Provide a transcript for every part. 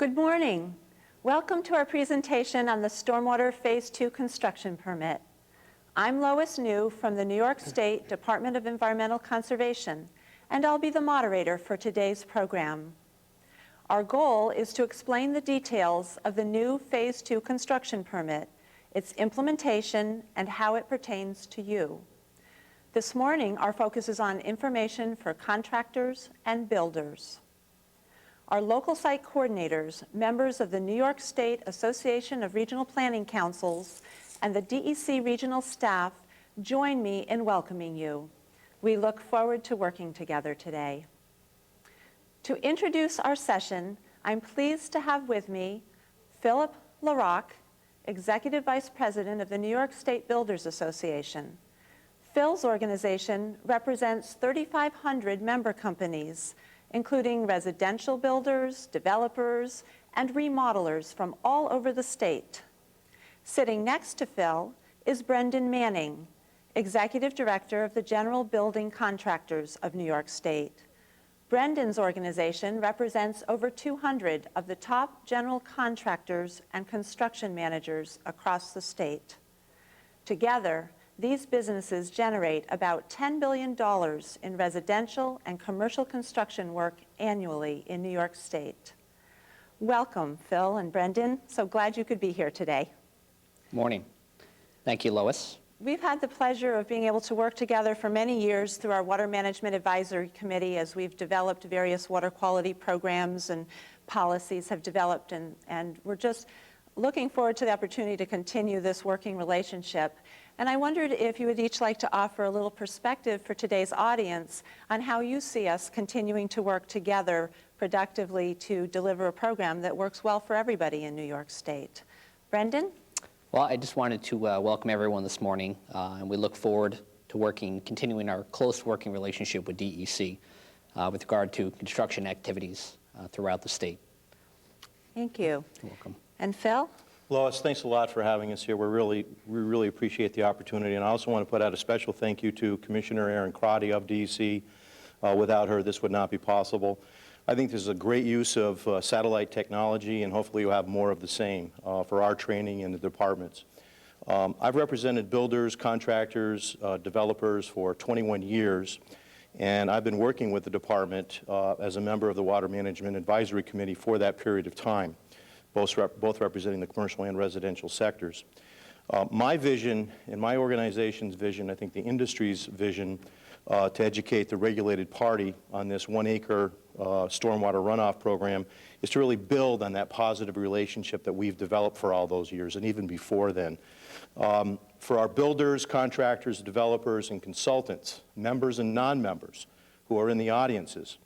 Good morning. Welcome to our presentation on the Stormwater Phase 2 construction permit. I'm Lois New from the New York State Department of Environmental Conservation, and I'll be the moderator for today's program. Our goal is to explain the details of the new Phase 2 construction permit, its implementation, and how it pertains to you. This morning, our focus is on information for contractors and builders. Our local site coordinators, members of the New York State Association of Regional Planning Councils, and the DEC regional staff join me in welcoming you. We look forward to working together today. To introduce our session, I'm pleased to have with me Philip LaRocque, Executive Vice President of the New York State Builders Association. Phil's organization represents 3,500 member companies, including residential builders, developers, and remodelers from all over the state. Sitting next to Phil is Brendan Manning, Executive Director of the General Building Contractors of New York State. Brendan's organization represents over 200 of the top general contractors and construction managers across the state. Together, these businesses generate about $10 billion in residential and commercial construction work annually in New York State. Welcome, Phil and Brendan. So glad you could be here today. Morning. Thank you, Lois. We've had the pleasure of being able to work together for many years through our Water Management Advisory Committee as we've developed various water quality programs and policies have developed, and we're just looking forward to the opportunity to continue this working relationship. And I wondered if you would each like to offer a little perspective for today's audience on how you see us continuing to work together productively to deliver a program that works well for everybody in New York State. Brendan? Well, I just wanted to welcome everyone this morning, and we look forward to continuing our close working relationship with DEC with regard to construction activities throughout the state. Thank you. You're welcome. And Phil? Lois, thanks a lot for having us here. We really appreciate the opportunity, and I also want to put out a special thank you to Commissioner Erin Crotty of DEC. Without her, this would not be possible. I think this is a great use of satellite technology, and hopefully you'll have more of the same for our training in the departments. I've represented builders, contractors, developers for 21 years, and I've been working with the department as a member of the Water Management Advisory Committee for that period of time, both representing the commercial and residential sectors. My vision and my organization's vision, I think the industry's vision, to educate the regulated party on this 1 acre stormwater runoff program is to really build on that positive relationship that we've developed for all those years and even before then. For our builders, contractors, developers, and consultants, members and non-members who are in the audiences,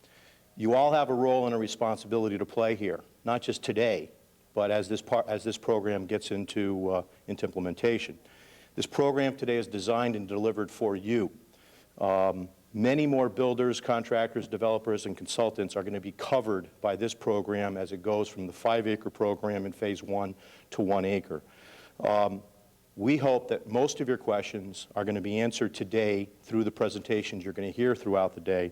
you all have a role and a responsibility to play here, not just today, but as this program gets into implementation. This program today is designed and delivered for you. Many more builders, contractors, developers, and consultants are going to be covered by this program as it goes from the 5 acre program in Phase 1 to 1 acre. We hope that most of your questions are going to be answered today through the presentations you're going to hear throughout the day,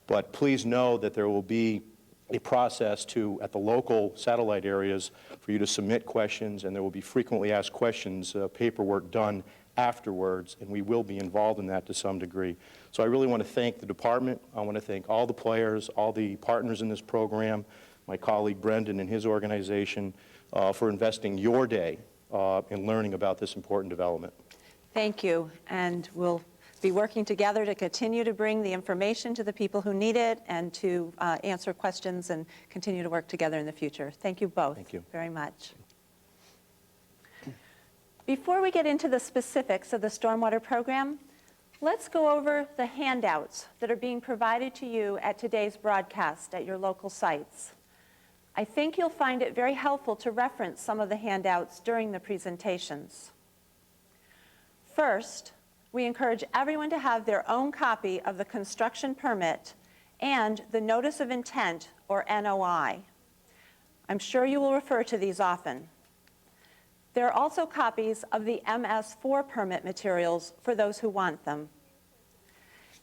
but please know that there will be a process at the local satellite areas for you to submit questions, and there will be frequently asked questions, paperwork done afterwards, and we will be involved in that to some degree. So I really want to thank the department. I want to thank all the players, all the partners in this program, my colleague Brendan and his organization, for investing your day in learning about this important development. Thank you, and we'll be working together to continue to bring the information to the people who need it and to answer questions and continue to work together in the future. Thank you both. Thank you very much. Before we get into the specifics of the stormwater program, let's go over the handouts that are being provided to you at today's broadcast at your local sites. I think you'll find it very helpful to reference some of the handouts during the presentations. First, we encourage everyone to have their own copy of the construction permit and the Notice of Intent, or NOI. I'm sure you will refer to these often. There are also copies of the MS4 permit materials for those who want them.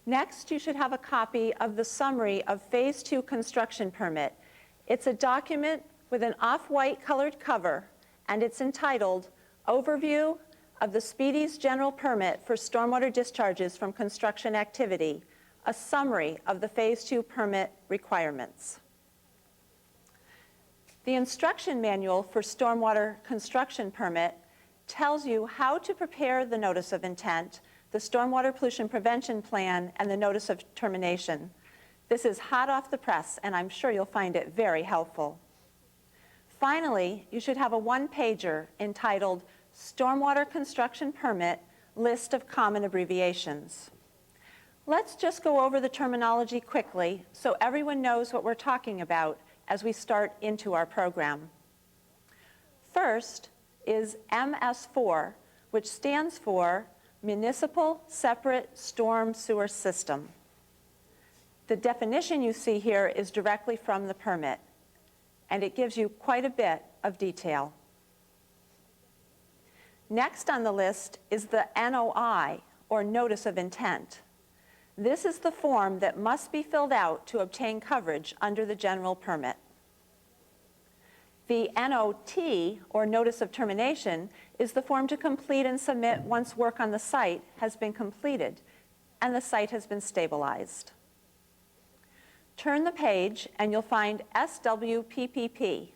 Next, you should have a copy of the summary of Phase 2 construction permit. It's a document with an off-white colored cover, and it's entitled Overview of the Speedies General Permit for Stormwater Discharges from Construction Activity, a summary of the Phase 2 permit requirements. The instruction manual for stormwater construction permit tells you how to prepare the notice of intent, the stormwater pollution prevention plan, and the notice of termination. This is hot off the press, and I'm sure you'll find it very helpful. Finally, you should have a one-pager entitled Stormwater Construction Permit List of Common Abbreviations. Let's just go over the terminology quickly so everyone knows what we're talking about as we start into our program. First is MS4, which stands for Municipal Separate Storm Sewer System. The definition you see here is directly from the permit, and it gives you quite a bit of detail. Next on the list is the NOI, or Notice of Intent. This is the form that must be filled out to obtain coverage under the general permit. The NOT, or Notice of Termination, is the form to complete and submit once work on the site has been completed and the site has been stabilized. Turn the page and you'll find SWPPP.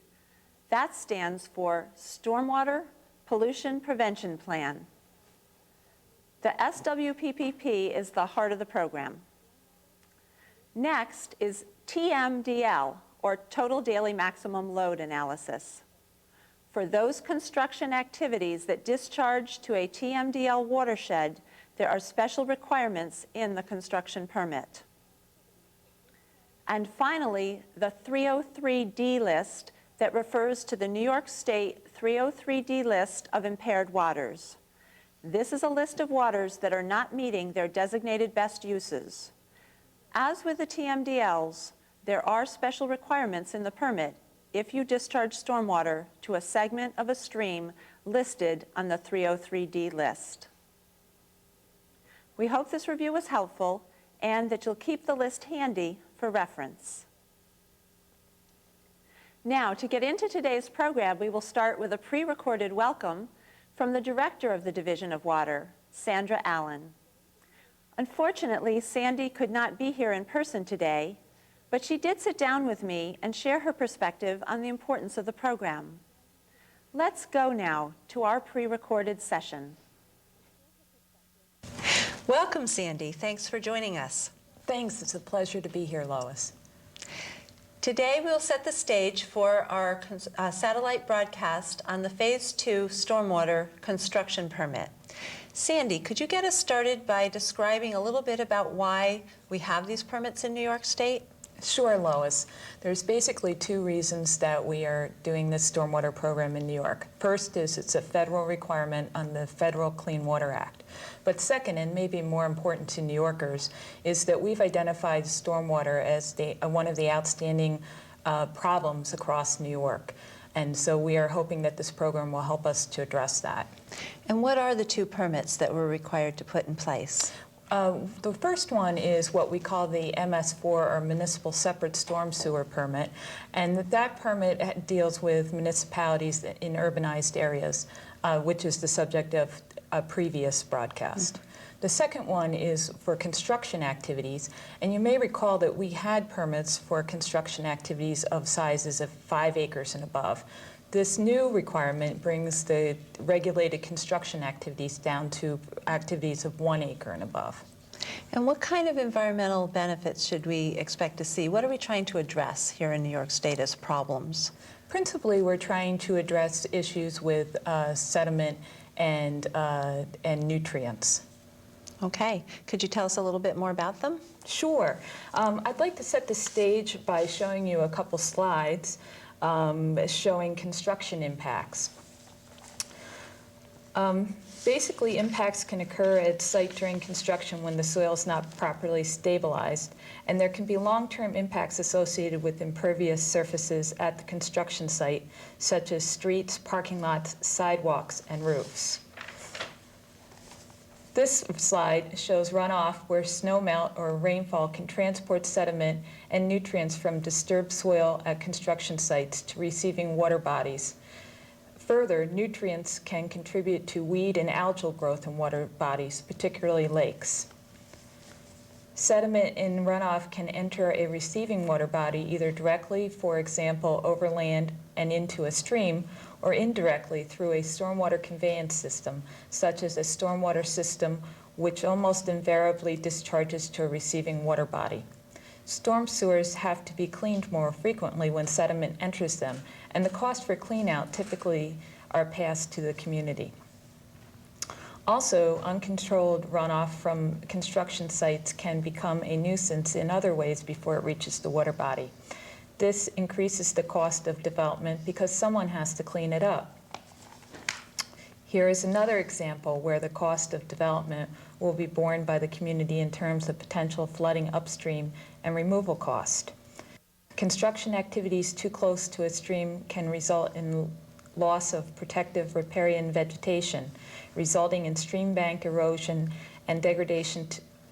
That stands for Stormwater Pollution Prevention Plan. The SWPPP is the heart of the program. Next is TMDL, or Total Daily Maximum Load Analysis. For those construction activities that discharge to a TMDL watershed, there are special requirements in the construction permit. And finally, the 303D list that refers to the New York State 303D list of impaired waters. This is a list of waters that are not meeting their designated best uses. As with the TMDLs, there are special requirements in the permit if you discharge stormwater to a segment of a stream listed on the 303D list. We hope this review was helpful and that you'll keep the list handy for reference. Now, to get into today's program, we will start with a pre-recorded welcome from the Director of the Division of Water, Sandra Allen. Unfortunately, Sandy could not be here in person today, but she did sit down with me and share her perspective on the importance of the program. Let's go now to our pre-recorded session. Welcome, Sandy. Thanks for joining us. Thanks. It's a pleasure to be here, Lois. Today, we'll set the stage for our satellite broadcast on the Phase 2 Stormwater Construction Permit. Sandy, could you get us started by describing a little bit about why we have these permits in New York State? Sure, Lois. There's basically two reasons that we are doing this stormwater program in New York. First is it's a federal requirement on the Federal Clean Water Act. But second, and maybe more important to New Yorkers, is that we've identified stormwater as one of the outstanding problems across New York. And so we are hoping that this program will help us to address that. And what are the two permits that we're required to put in place? The first one is what we call the MS4, or Municipal Separate Storm Sewer Permit, and that permit deals with municipalities in urbanized areas, which is the subject of a previous broadcast. The second one is for construction activities, and you may recall that we had permits for construction activities of sizes of 5 acres and above. This new requirement brings the regulated construction activities down to activities of 1 acre and above. And what kind of environmental benefits should we expect to see? What are we trying to address here in New York State as problems? Principally, we're trying to address issues with sediment and nutrients. Okay. Could you tell us a little bit more about them? Sure. I'd like to set the stage by showing you a couple slides showing construction impacts. Basically, impacts can occur at site during construction when the soil is not properly stabilized, and there can be long-term impacts associated with impervious surfaces at the construction site, such as streets, parking lots, sidewalks, and roofs. This slide shows runoff where snowmelt or rainfall can transport sediment and nutrients from disturbed soil at construction sites to receiving water bodies. Further, nutrients can contribute to weed and algal growth in water bodies, particularly lakes. Sediment in runoff can enter a receiving water body either directly, for example, over land and into a stream, or indirectly through a stormwater conveyance system, such as a stormwater system, which almost invariably discharges to a receiving water body. Storm sewers have to be cleaned more frequently when sediment enters them, and the cost for cleanout typically are passed to the community. Also, uncontrolled runoff from construction sites can become a nuisance in other ways before it reaches the water body. This increases the cost of development because someone has to clean it up. Here is another example where the cost of development will be borne by the community in terms of potential flooding upstream and removal cost. Construction activities too close to a stream can result in loss of protective riparian vegetation, resulting in stream bank erosion and degradation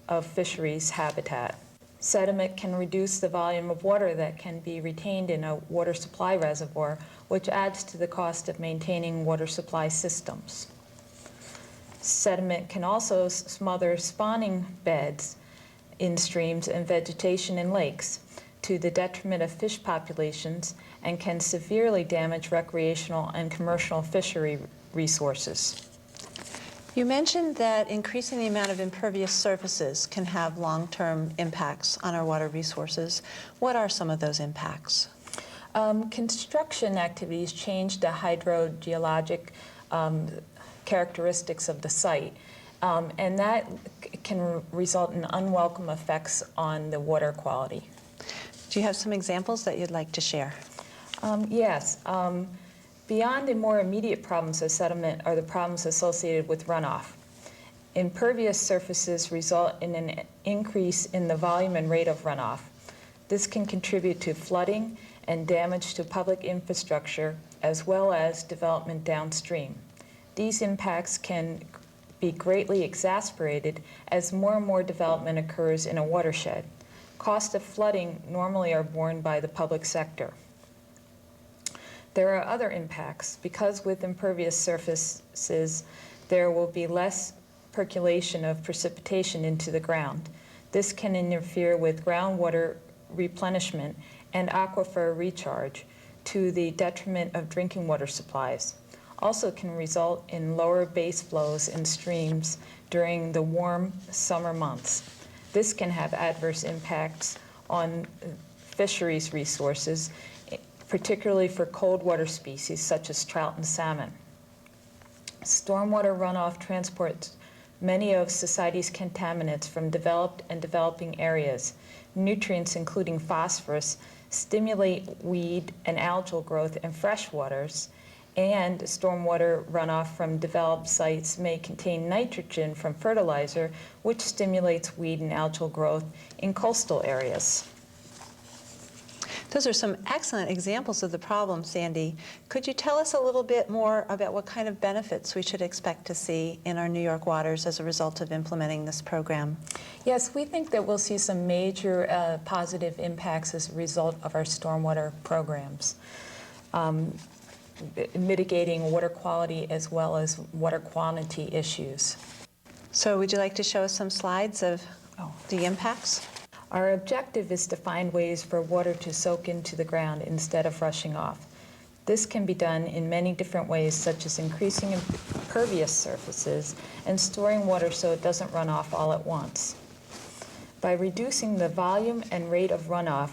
of fisheries habitat. Sediment can reduce the volume of water that can be retained in a water supply reservoir, which adds to the cost of maintaining water supply systems. Sediment can also smother spawning beds in streams and vegetation in lakes to the detriment of fish populations and can severely damage recreational and commercial fishery resources. You mentioned that increasing the amount of impervious surfaces can have long-term impacts on our water resources. What are some of those impacts? Construction activities change the hydrogeologic characteristics of the site, and that can result in unwelcome effects on the water quality. Do you have some examples that you'd like to share? Yes. Beyond the more immediate problems of sediment are the problems associated with runoff. Impervious surfaces result in an increase in the volume and rate of runoff. This can contribute to flooding and damage to public infrastructure, as well as development downstream. These impacts can be greatly exacerbated as more and more development occurs in a watershed. Costs of flooding normally are borne by the public sector. There are other impacts. Because with impervious surfaces, there will be less percolation of precipitation into the ground. This can interfere with groundwater replenishment and aquifer recharge to the detriment of drinking water supplies. Also can result in lower base flows in streams during the warm summer months. This can have adverse impacts on fisheries resources, particularly for cold water species such as trout and salmon. Stormwater runoff transports many of society's contaminants from developed and developing areas. Nutrients, including phosphorus, stimulate weed and algal growth in freshwaters, and stormwater runoff from developed sites may contain nitrogen from fertilizer, which stimulates weed and algal growth in coastal areas. Those are some excellent examples of the problem, Sandy. Could you tell us a little bit more about what kind of benefits we should expect to see in our New York waters as a result of implementing this program? Yes, we think that we'll see some major positive impacts as a result of our stormwater programs, mitigating water quality as well as water quantity issues. So would you like to show us some slides of the impacts? Our objective is to find ways for water to soak into the ground instead of rushing off. This can be done in many different ways, such as increasing impervious surfaces and storing water so it doesn't run off all at once. By reducing the volume and rate of runoff,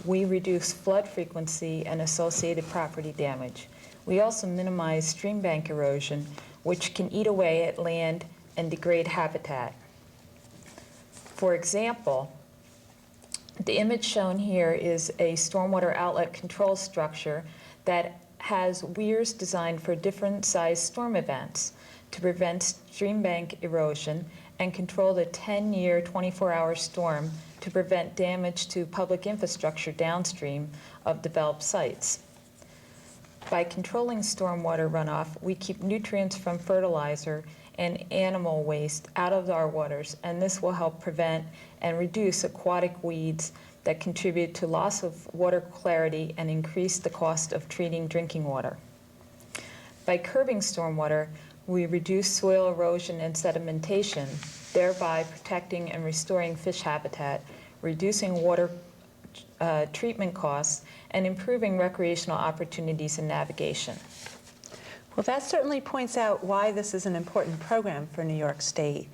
we reduce flood frequency and associated property damage. We also minimize stream bank erosion, which can eat away at land and degrade habitat. For example, the image shown here is a stormwater outlet control structure that has weirs designed for different sized storm events to prevent stream bank erosion and control the 10-year, 24-hour storm to prevent damage to public infrastructure downstream of developed sites. By controlling stormwater runoff, we keep nutrients from fertilizer and animal waste out of our waters, and this will help prevent and reduce aquatic weeds that contribute to loss of water clarity and increase the cost of treating drinking water. By curbing stormwater, we reduce soil erosion and sedimentation, thereby protecting and restoring fish habitat, reducing water treatment costs, and improving recreational opportunities and navigation. Well, that certainly points out why this is an important program for New York State.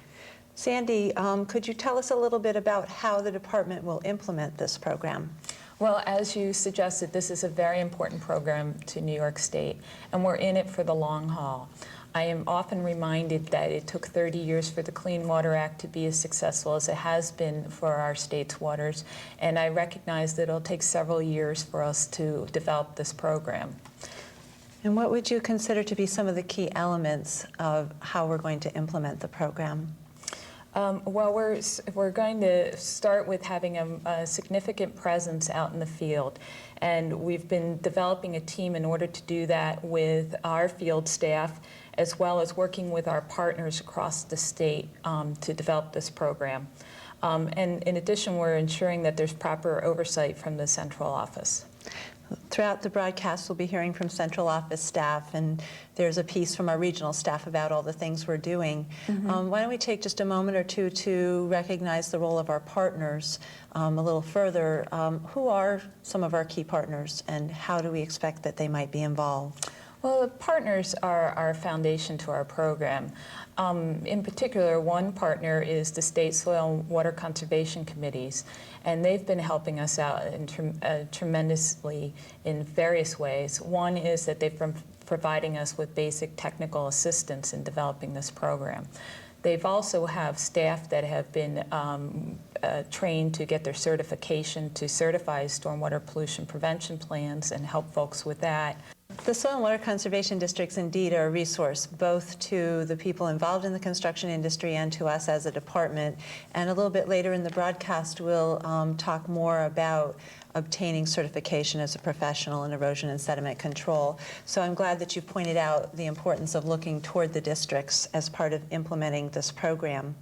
Sandy, could you tell us a little bit about how the department will implement this program? Well, as you suggested, this is a very important program to New York State, and we're in it for the long haul. I am often reminded that it took 30 years for the Clean Water Act to be as successful as it has been for our state's waters, and I recognize that it'll take several years for us to develop this program. And what would you consider to be some of the key elements of how we're going to implement the program? Well, we're going to start with having a significant presence out in the field, and we've been developing a team in order to do that with our field staff, as well as working with our partners across the state to develop this program. And in addition, we're ensuring that there's proper oversight from the central office. Throughout the broadcast, we'll be hearing from central office staff, and there's a piece from our regional staff about all the things we're doing. Why don't we take just a moment or two to recognize the role of our partners a little further. Who are some of our key partners, and how do we expect that they might be involved? Well, the partners are our foundation to our program. In particular, one partner is the State Soil and Water Conservation Committees, and they've been helping us out tremendously in various ways. One is that they've been providing us with basic technical assistance in developing this program. They've also have staff that have been trained to get their certification to certify stormwater pollution prevention plans and help folks with that. The Soil and Water Conservation Districts indeed are a resource both to the people involved in the construction industry and to us as a department. And a little bit later in the broadcast, we'll talk more about obtaining certification as a professional in erosion and sediment control. So I'm glad that you pointed out the importance of looking toward the districts as part of implementing this program.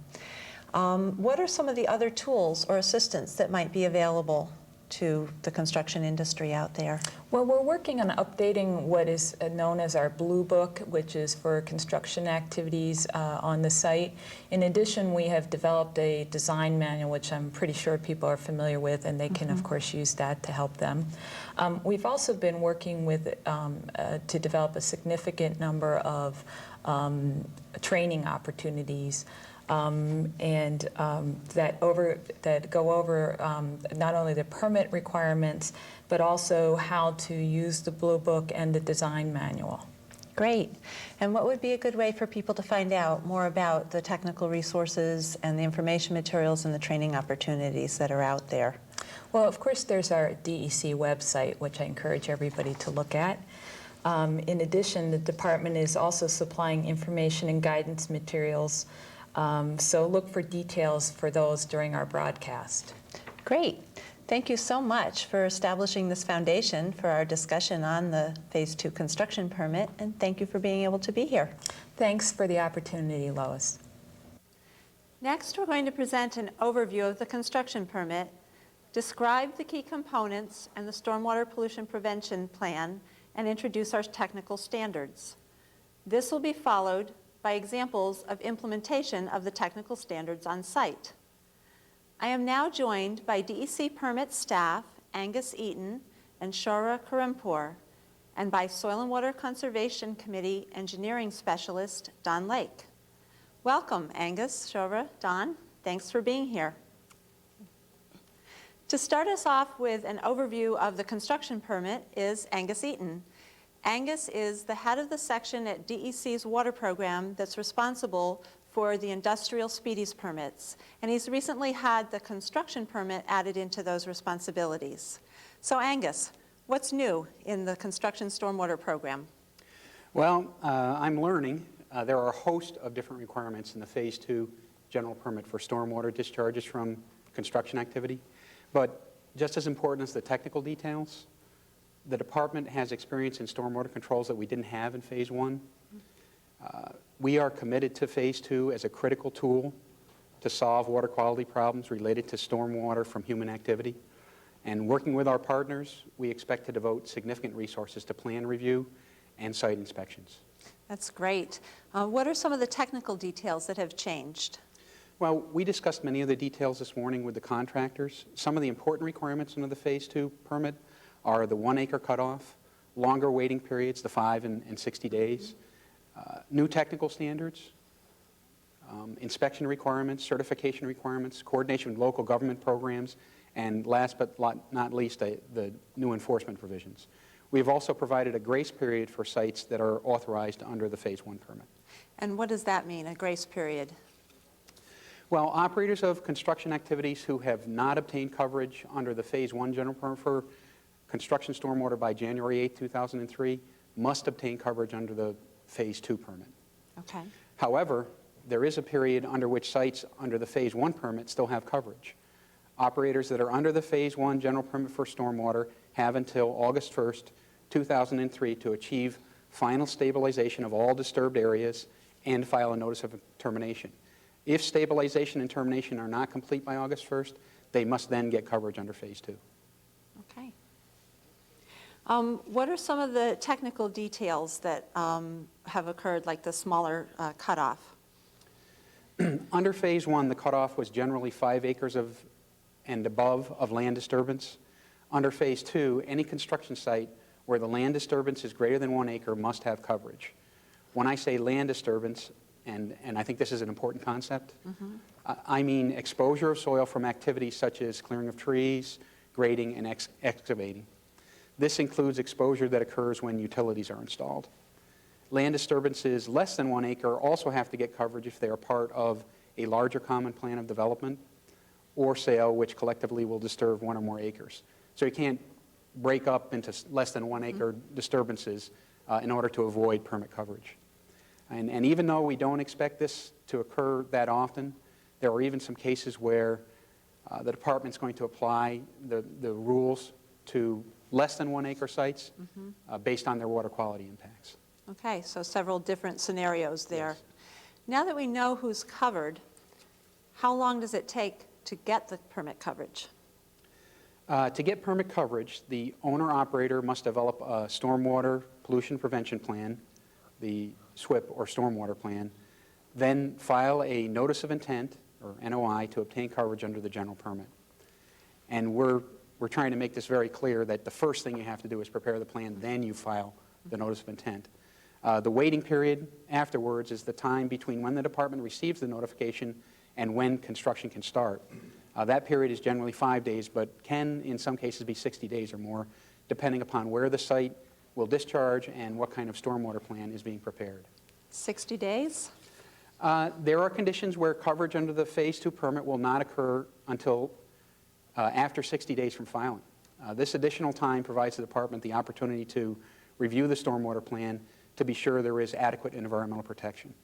What are some of the other tools or assistance that might be available to the construction industry out there? Well, we're working on updating what is known as our Blue Book, which is for construction activities on the site. In addition, we have developed a design manual, which I'm pretty sure people are familiar with, and they can, of course, use that to help them. We've also been working with to develop a significant number of training opportunities that go over not only the permit requirements, but also how to use the Blue Book and the design manual. Great. And what would be a good way for people to find out more about the technical resources and the information materials and the training opportunities that are out there? Well, of course, there's our DEC website, which I encourage everybody to look at. In addition, the department is also supplying information and guidance materials. So look for details for those during our broadcast. Great. Thank you so much for establishing this foundation for our discussion on the Phase 2 construction permit, and thank you for being able to be here. Thanks for the opportunity, Lois. Next, we're going to present an overview of the construction permit, describe the key components and the stormwater pollution prevention plan, and introduce our technical standards. This will be followed by examples of implementation of the technical standards on site. I am now joined by DEC permit staff Angus Eaton and Shora Karimpur, and by Soil and Water Conservation Committee engineering specialist Don Lake. Welcome, Angus, Shora, Don. Thanks for being here. To start us off with an overview of the construction permit is Angus Eaton. Angus is the head of the section at DEC's water program that's responsible for the industrial speedies permits, and he's recently had the construction permit added into those responsibilities. So Angus, what's new in the construction stormwater program? Well, I'm learning. There are a host of different requirements in the Phase 2 general permit for stormwater discharges from construction activity, but just as important as the technical details, the department has experience in stormwater controls that we didn't have in Phase 1. We are committed to Phase 2 as a critical tool to solve water quality problems related to stormwater from human activity. And working with our partners, we expect to devote significant resources to plan review and site inspections. That's great. What are some of the technical details that have changed? Well, we discussed many of the details this morning with the contractors. Some of the important requirements under the Phase 2 permit are the 1 acre cutoff, longer waiting periods, the 5 and 60 days, new technical standards, inspection requirements, certification requirements, coordination with local government programs, and last but not least, the new enforcement provisions. We have also provided a grace period for sites that are authorized under the Phase 1 permit. And what does that mean, a grace period? Well, operators of construction activities who have not obtained coverage under the Phase 1 general permit for construction stormwater by January 8, 2003 must obtain coverage under the Phase 2 permit. Okay. However, there is a period under which sites under the Phase 1 permit still have coverage. Operators that are under the Phase 1 general permit for stormwater have until August 1st, 2003 to achieve final stabilization of all disturbed areas and file a notice of termination. If stabilization and termination are not complete by August 1st, they must then get coverage under Phase 2. Okay. What are some of the technical details that have occurred, like the smaller cutoff? Under Phase 1, the cutoff was generally 5 acres and above of land disturbance. Under Phase 2, any construction site where the land disturbance is greater than 1 acre must have coverage. When I say land disturbance, and I think this is an important concept, I mean exposure of soil from activities such as clearing of trees, grading, and excavating. This includes exposure that occurs when utilities are installed. Land disturbances less than 1 acre also have to get coverage if they are part of a larger common plan of development or sale, which collectively will disturb 1 or more acres. So you can't break up into less than 1 acre disturbances in order to avoid permit coverage. And even though we don't expect this to occur that often, there are even some cases where the department's going to apply the rules to less than 1 acre sites based on their water quality impacts. Okay, so several different scenarios there. Yes. Now that we know who's covered, how long does it take to get the permit coverage? To get permit coverage, the owner-operator must develop a stormwater pollution prevention plan, the SWIP or stormwater plan, then file a notice of intent, or NOI, to obtain coverage under the general permit. And we're trying to make this very clear that the first thing you have to do is prepare the plan, then you file the notice of intent. The waiting period afterwards is the time between when the department receives the notification and when construction can start. That period is generally 5 days, but can in some cases be 60 days or more, depending upon where the site will discharge and what kind of stormwater plan is being prepared. 60 days? There are conditions where coverage under the Phase 2 permit will not occur until after 60 days from filing. This additional time provides the department the opportunity to review the stormwater plan to be sure there is adequate environmental protection.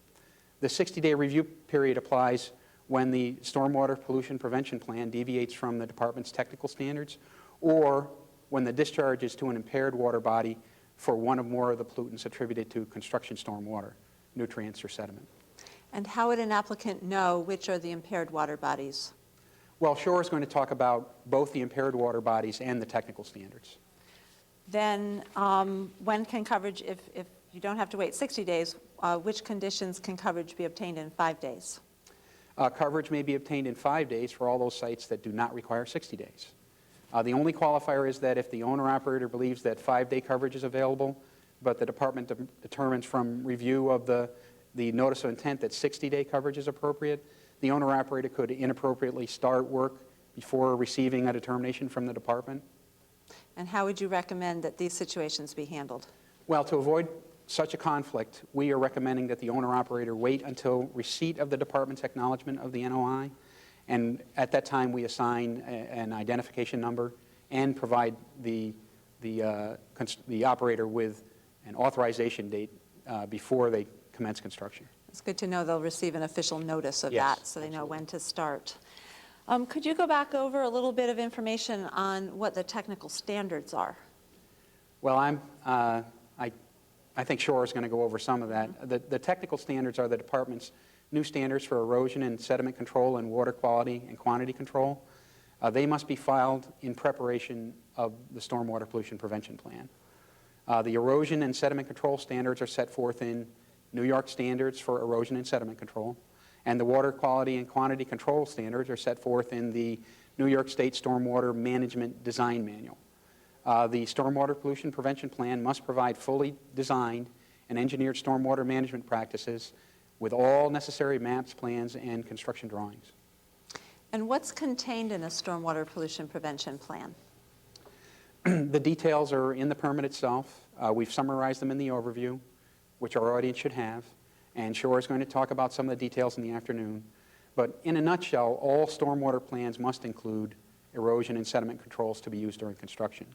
The 60-day review period applies when the stormwater pollution prevention plan deviates from the department's technical standards or when the discharge is to an impaired water body for one or more of the pollutants attributed to construction stormwater, nutrients or sediment. And how would an applicant know which are the impaired water bodies? Well, Shore is going to talk about both the impaired water bodies and the technical standards. Then when can coverage, if you don't have to wait 60 days, which conditions can coverage be obtained in 5 days? Coverage may be obtained in 5 days for all those sites that do not require 60 days. The only qualifier is that if the owner-operator believes that 5-day coverage is available, but the department determines from review of the notice of intent that 60-day coverage is appropriate, the owner-operator could inappropriately start work before receiving a determination from the department. And how would you recommend that these situations be handled? Well, to avoid such a conflict, we are recommending that the owner-operator wait until receipt of the department's acknowledgement of the NOI, and at that time we assign an identification number and provide the operator with an authorization date before they commence construction. It's good to know they'll receive an official notice of Yes, that so they know absolutely. when to start. Could you go back over a little bit of information on what the technical standards are? Well, I I think Shore is going to go over some of that. The technical standards are the department's new standards for erosion and sediment control and water quality and quantity control. They must be filed in preparation of the Stormwater Pollution Prevention Plan. The erosion and sediment control standards are set forth in New York standards for erosion and sediment control, and the water quality and quantity control standards are set forth in the New York State Stormwater Management Design Manual. The Stormwater Pollution Prevention Plan must provide fully designed and engineered stormwater management practices with all necessary maps, plans, and construction drawings. And what's contained in a stormwater pollution prevention plan? The details are in the permit itself. We've summarized them in the overview, which our audience should have, and Shore is going to talk about some of the details in the afternoon. But in a nutshell, all stormwater plans must include erosion and sediment controls to be used during construction.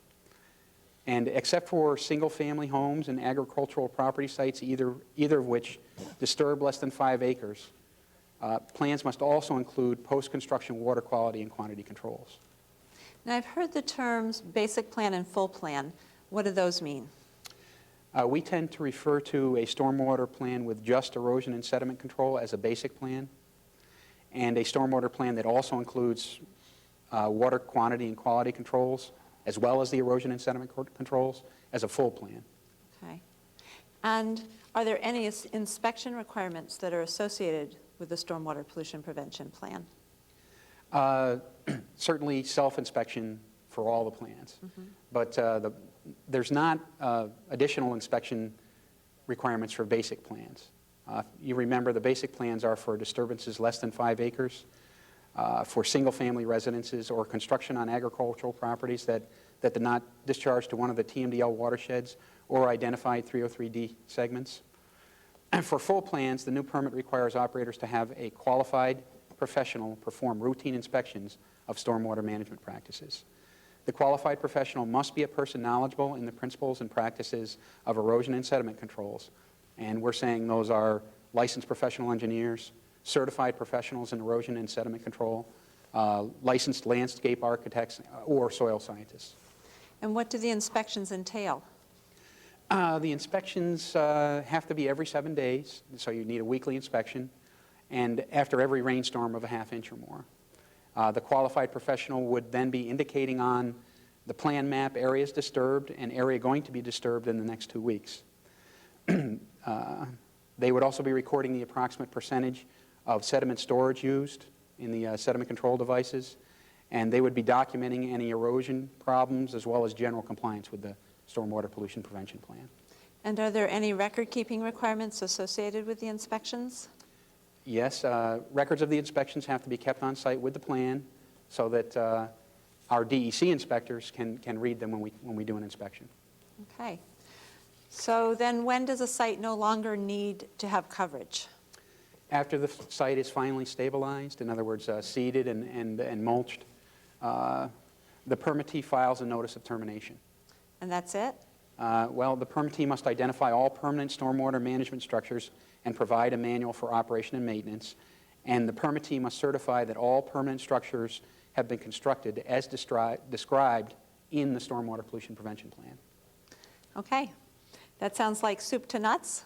And except for single-family homes and agricultural property sites, either of which disturb less than 5 acres, plans must also include post-construction water quality and quantity controls. Now, I've heard the terms basic plan and full plan. What do those mean? We tend to refer to a stormwater plan with just erosion and sediment control as a basic plan, and a stormwater plan that also includes water quantity and quality controls, as well as the erosion and sediment controls, as a full plan. Okay. And are there any inspection requirements that are associated with the stormwater pollution prevention plan? Certainly self-inspection for all the plans, but there's not additional inspection requirements for basic plans. You remember the basic plans are for disturbances less than 5 acres, for single-family residences or construction on agricultural properties that did not discharge to one of the TMDL watersheds or identified 303D segments. And for full plans, the new permit requires operators to have a qualified professional perform routine inspections of stormwater management practices. The qualified professional must be a person knowledgeable in the principles and practices of erosion and sediment controls. And we're saying those are licensed professional engineers, certified professionals in erosion and sediment control, licensed landscape architects, or soil scientists. And what do the inspections entail? The inspections have to be every 7 days, so you need a weekly inspection, and after every rainstorm of a ½ inch or more. The qualified professional would then be indicating on the plan map areas disturbed and area going to be disturbed in the next 2 weeks. They would also be recording the approximate percentage of sediment storage used in the sediment control devices, and they would be documenting any erosion problems as well as general compliance with the Stormwater Pollution Prevention Plan. And are there any record-keeping requirements associated with the inspections? Yes, records of the inspections have to be kept on site with the plan so that our DEC inspectors can read them when we do an inspection. Okay. So then when does a site no longer need to have coverage? After the site is finally stabilized, in other words, seeded and mulched, the permittee files a notice of termination. And that's it? Well, the permittee must identify all permanent stormwater management structures and provide a manual for operation and maintenance. And the permittee must certify that all permanent structures have been constructed as described in the Stormwater Pollution Prevention Plan. Okay. That sounds like soup to nuts.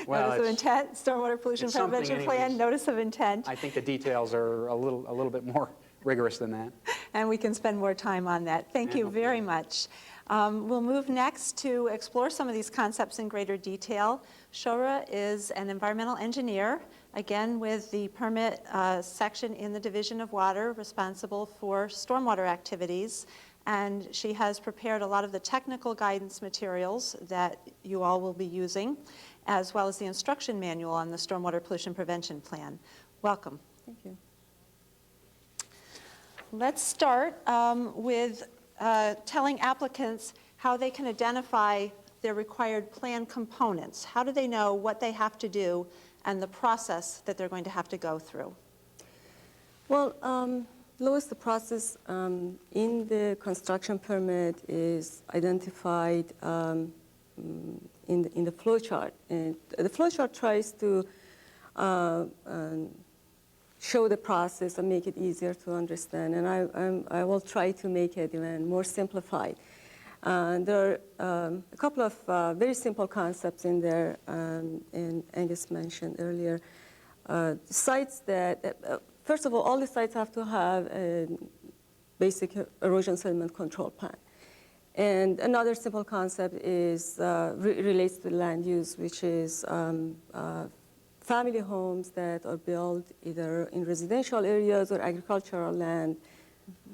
Well, notice of intent, Stormwater Pollution it's something Prevention Plan, anyways. Notice of intent. I think the details are a little bit more rigorous than that. And we can spend more time on that. Thank you very much. We'll move next to explore some of these concepts in greater detail. Shora is an environmental engineer, again with the permit section in the Division of Water, responsible for stormwater activities. And she has prepared a lot of the technical guidance materials that you all will be using, as well as the instruction manual on the Stormwater Pollution Prevention Plan. Welcome. Thank you. Let's start with telling applicants how they can identify their required plan components. How do they know what they have to do and the process that they're going to have to go through? Well, Lois, the process in the construction permit is identified in the flow chart. And the flow chart tries to show the process and make it easier to understand. And I will try to make it even more simplified. There are a couple of very simple concepts in there, and Angus mentioned earlier. Sites that, first of all the sites have to have a basic erosion sediment control plan. And another simple concept is relates to land use, which is family homes that are built either in residential areas or agricultural land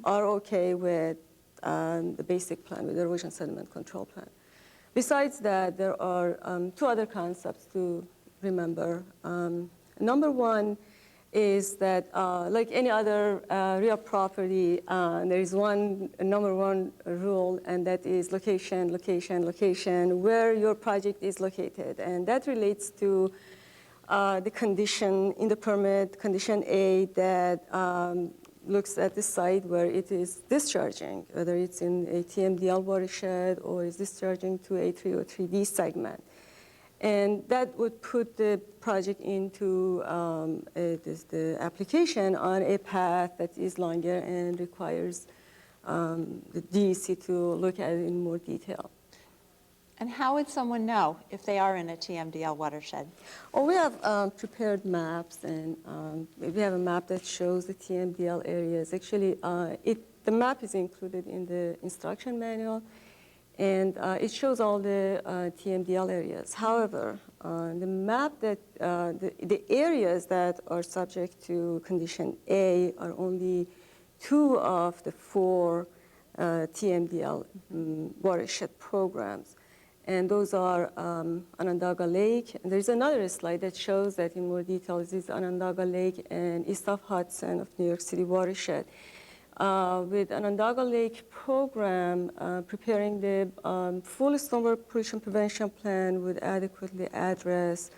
are okay with the basic plan, with the erosion sediment control plan. Besides that, there are two other concepts to remember. Number one is that, like any other real property, there is number one rule, and that is location, location, location, where your project is located. And that relates to the condition in the permit, condition A, that looks at the site where it is discharging, whether it's in a TMDL watershed or is discharging to a 303D segment. And that would put the project into the application on a path that is longer and requires the DEC to look at it in more detail. And how would someone know if they are in a TMDL watershed? Well, we have prepared maps, and we have a map that shows the TMDL areas. Actually, the map is included in the instruction manual, and it shows all the TMDL areas. However, the map that the areas that are subject to condition A are only 2 of the 4 TMDL watershed programs. And those are Onondaga Lake. And there's another slide that shows that in more detail. This is Onondaga Lake and east of Hudson of New York City watershed. With Onondaga Lake program, preparing the full stormwater pollution prevention plan would adequately address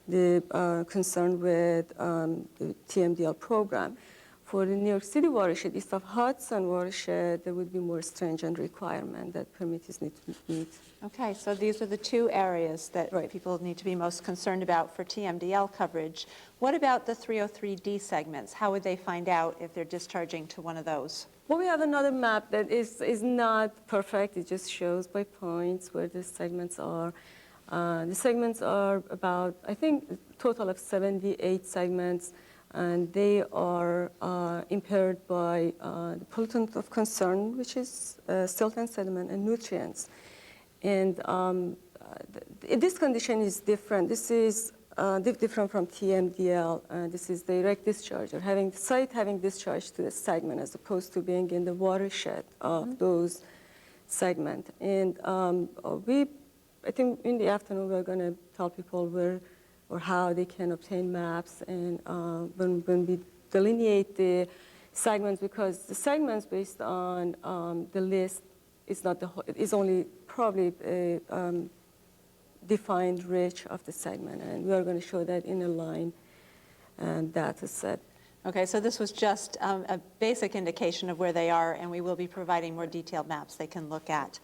the concern with the TMDL program. For the New York City watershed, east of Hudson watershed, there would be more stringent requirement that permitters need to meet. Okay, so these are the 2 areas that Right. people need to be most concerned about for TMDL coverage. What about the 303D segments? How would they find out if they're discharging to one of those? Well, we have another map that is not perfect. It just shows by points where the segments are. The segments are about, I think, a total of 78 segments, and they are impaired by the pollutant of concern, which is silt and sediment and nutrients. And this condition is different. This is different from TMDL. This is direct discharge, or having the site having discharge to the segment as opposed to being in the watershed of those segments. And I think in the afternoon we're going to tell people where or how they can obtain maps, and when we delineate the segments, because the segments based on the list is not the whole, is only probably a defined reach of the segment, and we are going to show that in a line data set. Okay, so this was just a basic indication of where they are, and we will be providing more detailed maps they can look at.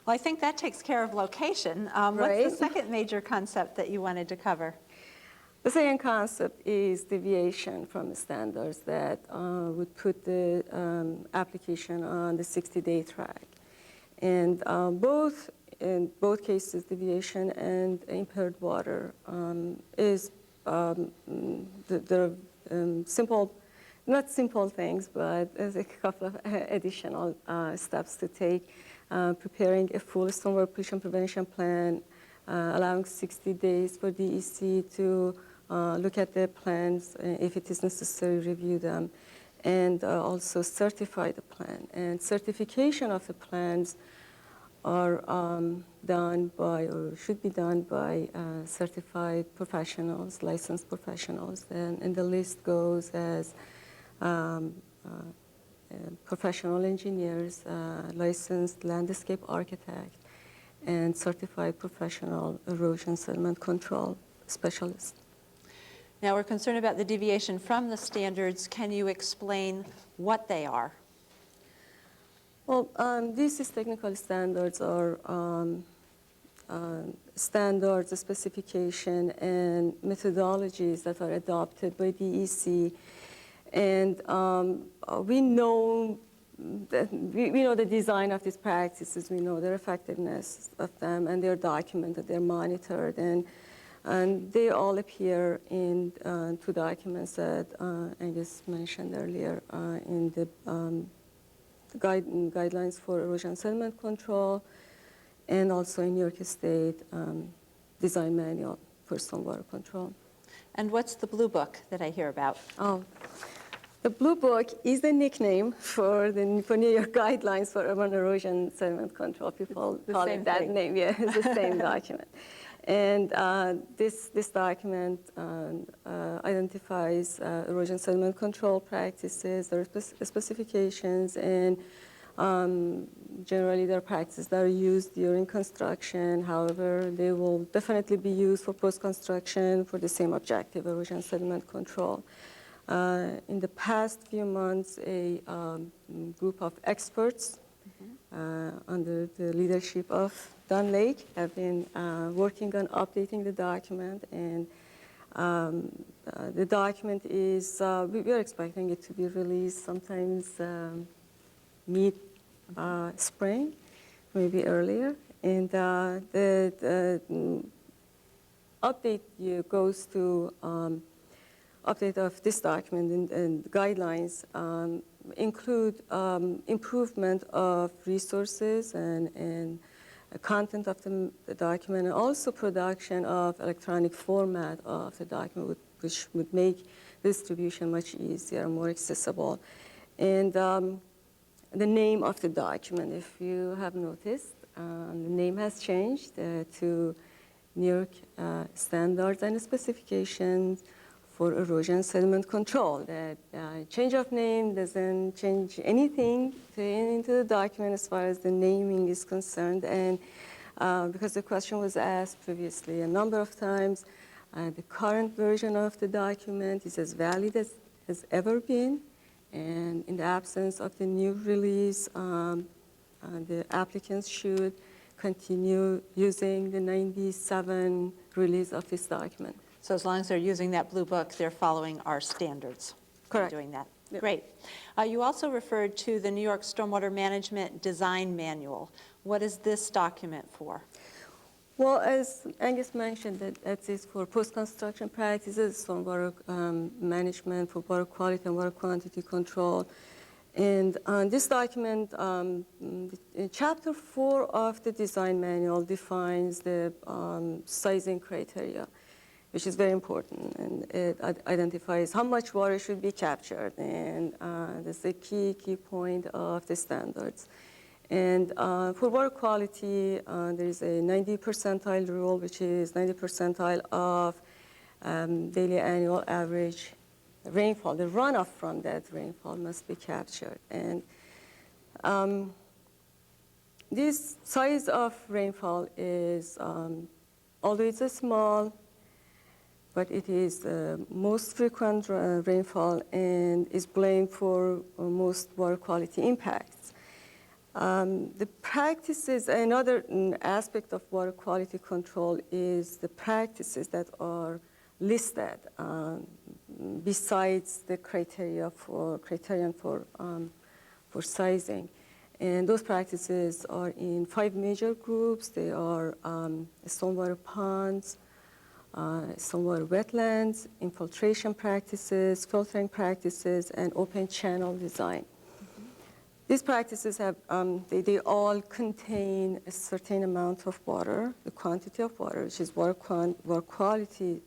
Well, I think that takes care of location. What's Right. the second major concept that you wanted to cover? The second concept is deviation from the standards that would put the application on the 60-day track. And in both cases, deviation and impaired water is the simple, not simple things, but there's a couple of additional steps to take. Preparing a full stormwater pollution prevention plan, allowing 60 days for DEC to look at the plans, if it is necessary, review them, and also certify the plan. And certification of the plans are done by, or should be done by, certified professionals, licensed professionals. And the list goes as professional engineers, licensed landscape architect, and certified professional erosion sediment control specialist. Now, we're concerned about the deviation from the standards. Can you explain what they are? Well, these technical standards are standards, specification, and methodologies that are adopted by DEC. And we know we know the design of these practices, we know their effectiveness of them, and they're documented, they're monitored, and they all appear in two documents that Angus mentioned earlier in the guidelines for erosion sediment control, and also in New York State design manual for stormwater control. And what's the blue book that I hear about? Oh, the Blue Book is the nickname for New York guidelines for urban erosion sediment control. People The call same it that thing. name. Yeah, it's the same document. And this document identifies erosion sediment control practices, their specifications, and generally, there are practices that are used during construction. However, they will definitely be used for post-construction for the same objective, erosion sediment control. In the past few months, a group of experts under the leadership of Don Lake have been working on updating the document, and the document is, we are expecting it to be released sometimes mid-spring, maybe earlier. And the update goes to update of this document and guidelines include improvement of resources and content of the document, and also production of electronic format of the document, which would make distribution much easier, more accessible. And the name of the document, if you have noticed, the name has changed to New York Standards and Specifications for Erosion Sediment Control. That change of name doesn't change anything into the document as far as the naming is concerned. And because the question was asked previously a number of times, the current version of the document is as valid as has ever been. And in the absence of the new release, the applicants should continue using the 97 release of this document. So as long as they're using that blue book, they're following our standards. Correct. Doing that. Yep. Great. You also referred to the New York Stormwater Management Design Manual. What is this document for? Well, as Angus mentioned, that is for post-construction practices, stormwater management, for water quality and water quantity control. And this document, in Chapter 4 of the design manual defines the sizing criteria, which is very important. And it identifies how much water should be captured. And that's the key point of the standards. And for water quality, there is a 90 percentile rule, which is 90 percentile of daily annual average rainfall. The runoff from that rainfall must be captured. And this size of rainfall is, although it's a small, but it is most frequent rainfall and is blamed for most water quality impacts. The practices, another aspect of water quality control is the practices that are listed besides the criterion for sizing. And those practices are in 5 major groups. They are stormwater ponds, stormwater wetlands, infiltration practices, filtering practices, and open channel design. These practices have, they all contain a certain amount of water, the quantity of water, which is water quality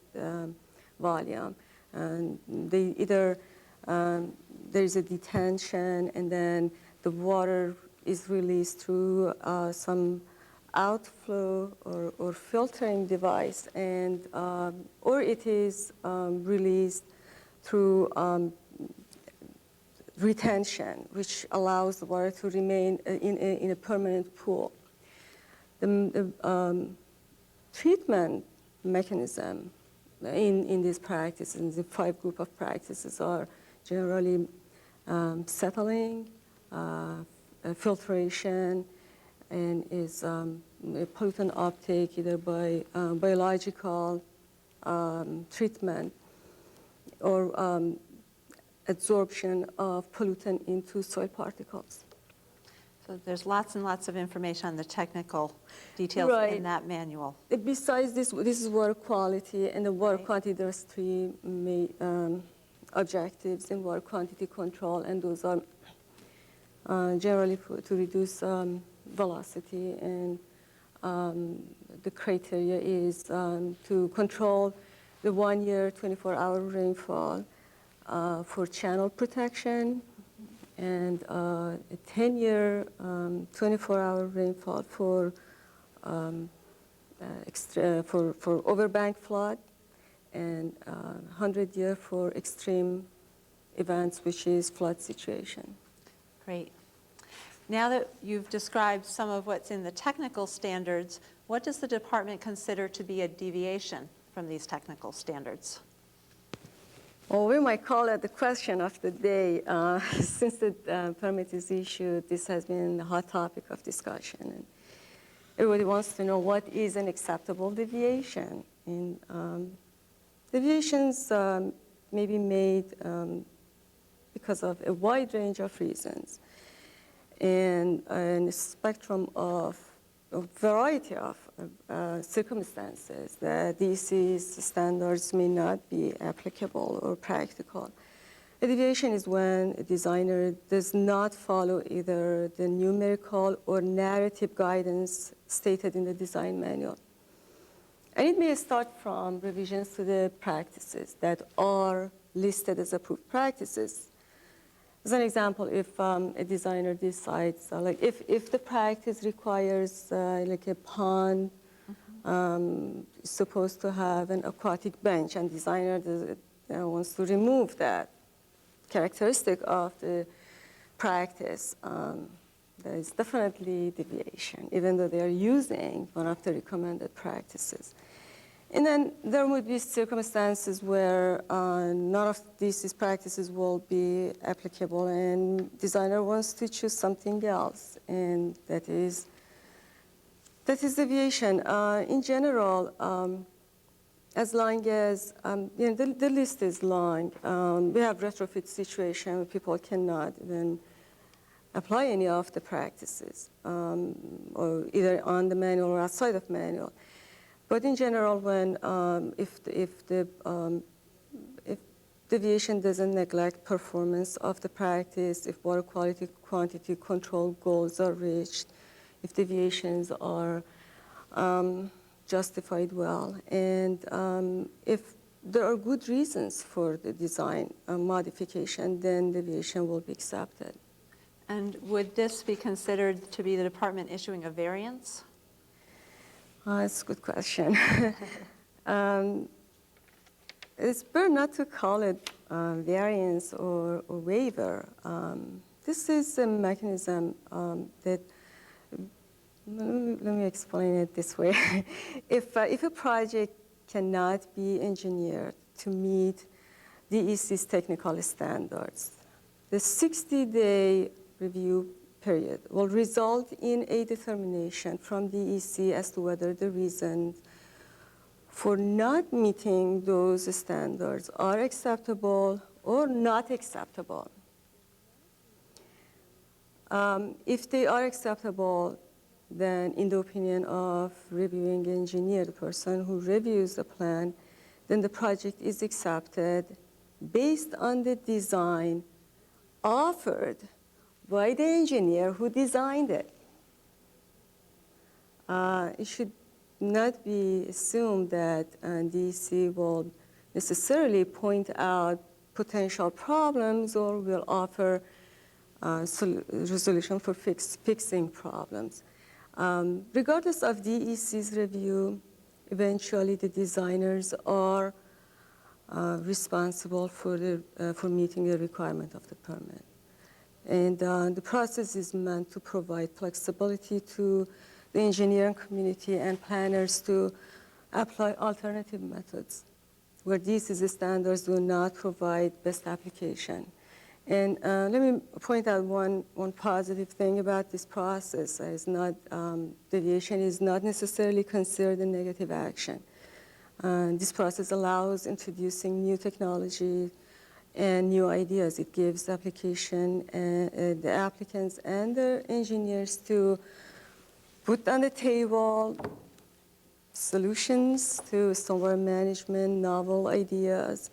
volume. And they either, there is a detention, and then the water is released through some outflow or filtering device, and or it is released through retention, which allows the water to remain in a permanent pool. The treatment mechanism in these practices, the 5 group of practices, are generally settling, filtration, and is pollutant uptake either by biological treatment or absorption of pollutant into soil particles. So there's lots and lots of information on the technical details Right. in that manual. Besides this, this is water quality, and the water Right. quantity, there's three main objectives in water quantity control, and those are generally to reduce velocity, and the criteria is to control the 1-year 24-hour rainfall for channel protection, and a 10-year 24-hour rainfall for overbank flood, and 100-year for extreme events, which is flood situation. Great. Now that you've described some of what's in the technical standards, what does the department consider to be a deviation from these technical standards? Well, we might call it the question of the day. Since the permit is issued, this has been a hot topic of discussion. And everybody wants to know what is an acceptable deviation. And deviations may be made because of a wide range of reasons, and a spectrum of a variety of circumstances that DEC's standards may not be applicable or practical. A deviation is when a designer does not follow either the numerical or narrative guidance stated in the design manual. And it may start from revisions to the practices that are listed as approved practices. As an example, if a designer decides, like if the practice requires like a pond is supposed to have an aquatic bench, and designer wants to remove that characteristic of the practice, there is definitely deviation, even though they are using one of the recommended practices. And then there would be circumstances where none of these practices will be applicable, and designer wants to choose something else, and that is deviation. In general, as long as the list is long, we have retrofit situation where people cannot even apply any of the practices, or either on the manual or outside of manual. But in general, when if deviation doesn't neglect performance of the practice, if water quality quantity control goals are reached, if deviations are justified well, and if there are good reasons for the design modification, then deviation will be accepted. And would this be considered to be the department issuing a variance? That's a good question. It's better not to call it variance or waiver. This is a mechanism that, let me explain it this way. If a project cannot be engineered to meet DEC's technical standards, the 60-day review period will result in a determination from DEC as to whether the reasons for not meeting those standards are acceptable or not acceptable. If they are acceptable, then in the opinion of reviewing engineer, the person who reviews the plan, then the project is accepted based on the design offered by the engineer who designed it. It should not be assumed that DEC will necessarily point out potential problems or will offer resolution for fixing problems. Regardless of DEC's review, eventually the designers are responsible for meeting the requirement of the permit. And the process is meant to provide flexibility to the engineering community and planners to apply alternative methods where these standards do not provide best application. And let me point out one positive thing about this process. Deviation is not necessarily considered a negative action. This process allows introducing new technology and new ideas. It gives the applicants and the engineers to put on the table solutions to stormwater management, novel ideas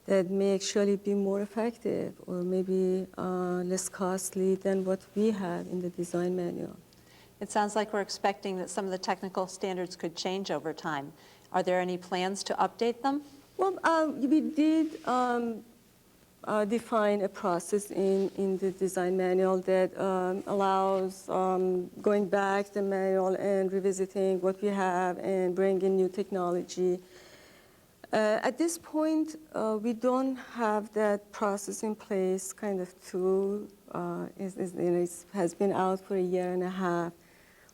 that may actually be more effective or maybe less costly than what we have in the design manual. It sounds like we're expecting that some of the technical standards could change over time. Are there any plans to update them? Well, we did define a process in the design manual that allows going back to the manual and revisiting what we have and bringing new technology. At this point, we don't have that process in place. Kind of tool it has been out for a year and a half.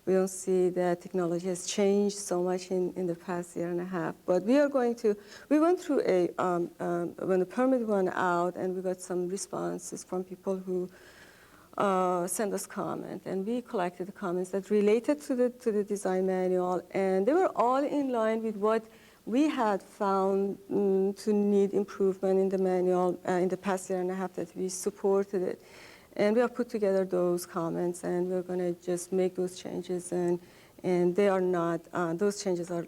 We don't see that technology has changed so much in the past year and a half. But we went through when the permit went out, and we got some responses from people who sent us comments, and we collected the comments that related to the design manual, and they were all in line with what we had found to need improvement in the manual in the past year and a half that we supported it. And we have put together those comments, and we're going to just make those changes. And they are not, those changes are,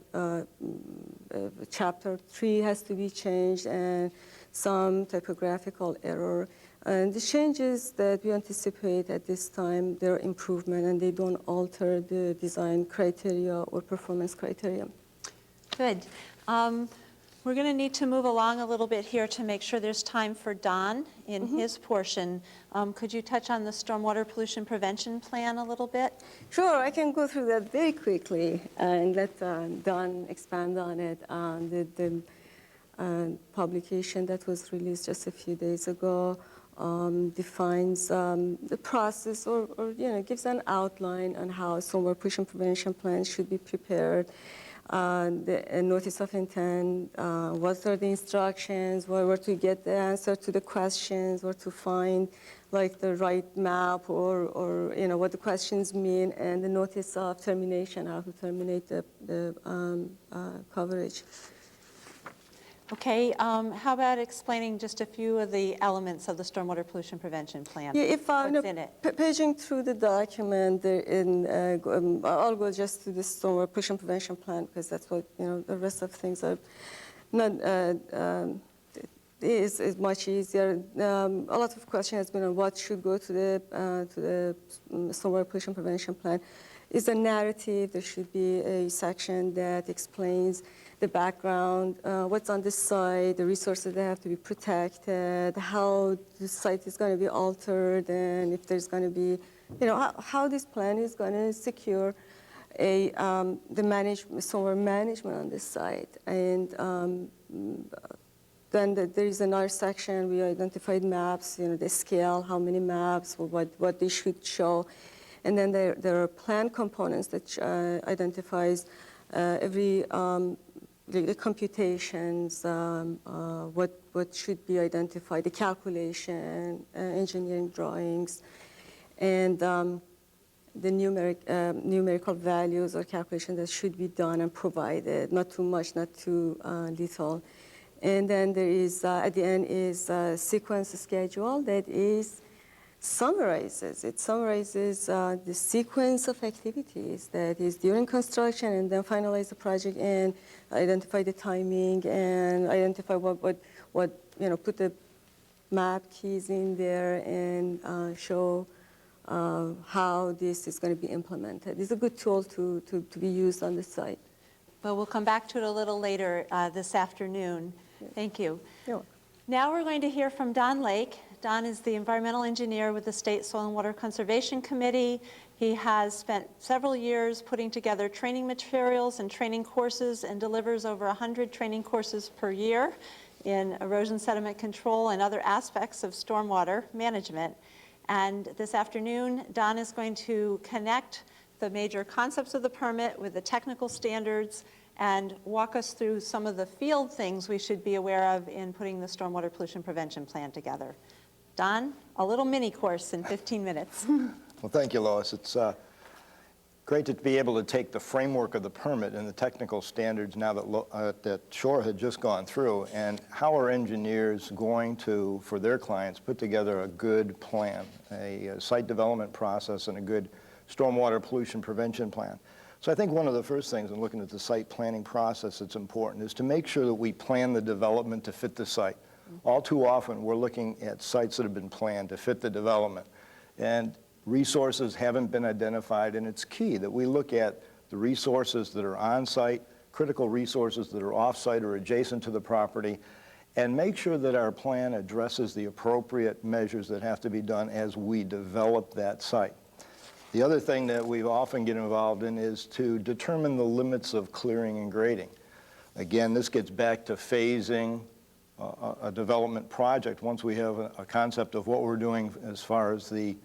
chapter 3 has to be changed, and some typographical error. And the changes that we anticipate at this time, they're improvement, and they don't alter the design criteria or performance criteria. Good. We're going to need to move along a little bit here to make sure there's time for Don in his portion. Could you touch on the stormwater pollution prevention plan a little bit? Sure, I can go through that very quickly and let Don expand on it. The publication that was released just a few days ago defines the process or gives an outline on how stormwater pollution prevention plans should be prepared. The notice of intent, what are the instructions, where to get the answer to the questions, where to find like the right map or what the questions mean, and the notice of termination, how to terminate the coverage. Okay, how about explaining just a few of the elements of the stormwater pollution prevention plan? Yeah, if What's in it? Paging through the document, I'll go just to the stormwater pollution prevention plan because that's what the rest of things are not. Is much easier. A lot of question has been on what should go to the stormwater pollution prevention plan. Is a narrative. There should be a section that explains the background, what's on the site, the resources that have to be protected, how the site is going to be altered, and if there's going to be, how this plan is going to secure the stormwater management on this site. And then there is another section. We identified maps, the scale, how many maps, what they should show. And then there are plan components that identifies every the computations, what should be identified, the calculation, engineering drawings, and the numerical values or calculations that should be done and provided, not too much, not too little. And then there is, at the end, is a sequence schedule that summarizes the sequence of activities that is during construction, and then finalize the project and identify the timing and identify put the map keys in there and show how this is going to be implemented. It's a good tool to be used on the site. Well, we'll come back to it a little later this afternoon. Thank you. You're welcome. Now we're going to hear from Don Lake. Don is the environmental engineer with the State Soil and Water Conservation Committee. He has spent several years putting together training materials and training courses and delivers over 100 training courses per year in erosion sediment control and other aspects of stormwater management. And this afternoon, Don is going to connect the major concepts of the permit with the technical standards and walk us through some of the field things we should be aware of in putting the stormwater pollution prevention plan together. Don, a little mini course in 15 minutes. Well, thank you, Lois. It's Great to be able to take the framework of the permit and the technical standards now that Shore had just gone through, and how are engineers going to, for their clients, put together a good plan, a site development process and a good stormwater pollution prevention plan. So I think one of the first things in looking at the site planning process that's important is to make sure that we plan the development to fit the site. All too often, we're looking at sites that have been planned to fit the development, and resources haven't been identified, and it's key that we look at the resources that are on-site, critical resources that are off-site or adjacent to the property, and make sure that our plan addresses the appropriate measures that have to be done as we develop that site. The other thing that we often get involved in is to determine the limits of clearing and grading. Again, this gets back to phasing a development project once we have a concept of what we're doing as far as the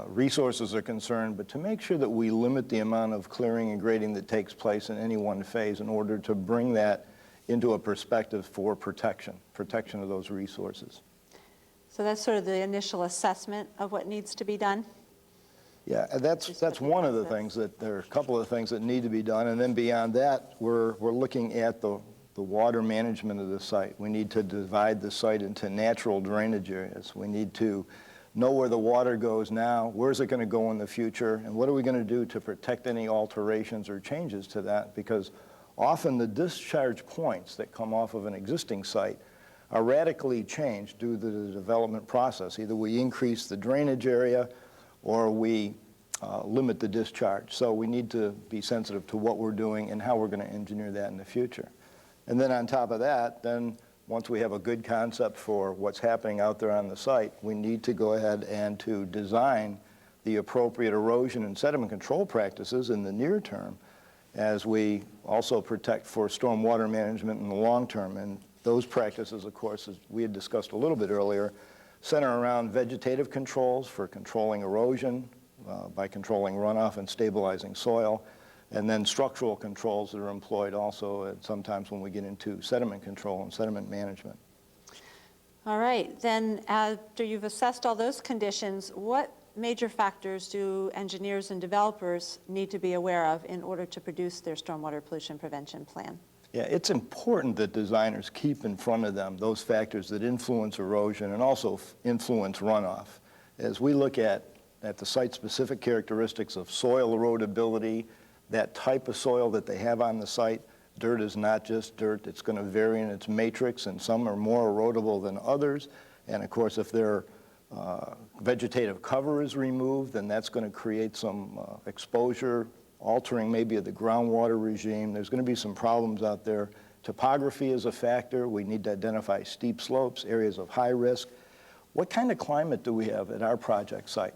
resources are concerned, but to make sure that we limit the amount of clearing and grading that takes place in any one phase in order to bring that into a perspective for protection of those resources. So that's sort of the initial assessment of what needs to be done? Yeah, that's one of the things that there are a couple of things that need to be done, and then beyond that, we're looking at the water management of the site. We need to divide the site into natural drainage areas. We need to know where the water goes now, where's it going to go in the future, and what are we going to do to protect any alterations or changes to that, because often the discharge points that come off of an existing site are radically changed due to the development process. Either we increase the drainage area or we limit the discharge. So we need to be sensitive to what we're doing and how we're going to engineer that in the future. And then on top of that, then once we have a good concept for what's happening out there on the site, we need to go ahead and to design the appropriate erosion and sediment control practices in the near term as we also protect for stormwater management in the long term. And those practices, of course, as we had discussed a little bit earlier, center around vegetative controls for controlling erosion by controlling runoff and stabilizing soil, and then structural controls that are employed also sometimes when we get into sediment control and sediment management. All right, then after you've assessed all those conditions, what major factors do engineers and developers need to be aware of in order to produce their stormwater pollution prevention plan? Yeah, it's important that designers keep in front of them those factors that influence erosion and also influence runoff. As we look at the site-specific characteristics of soil erodibility, that type of soil that they have on the site, dirt is not just dirt, it's going to vary in its matrix, and some are more erodible than others. And of course, if their vegetative cover is removed, then that's going to create some exposure, altering maybe of the groundwater regime. There's going to be some problems out there. Topography is a factor. We need to identify steep slopes, areas of high risk. What kind of climate do we have at our project site?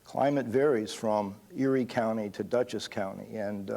Climate varies from Erie County to Dutchess County, and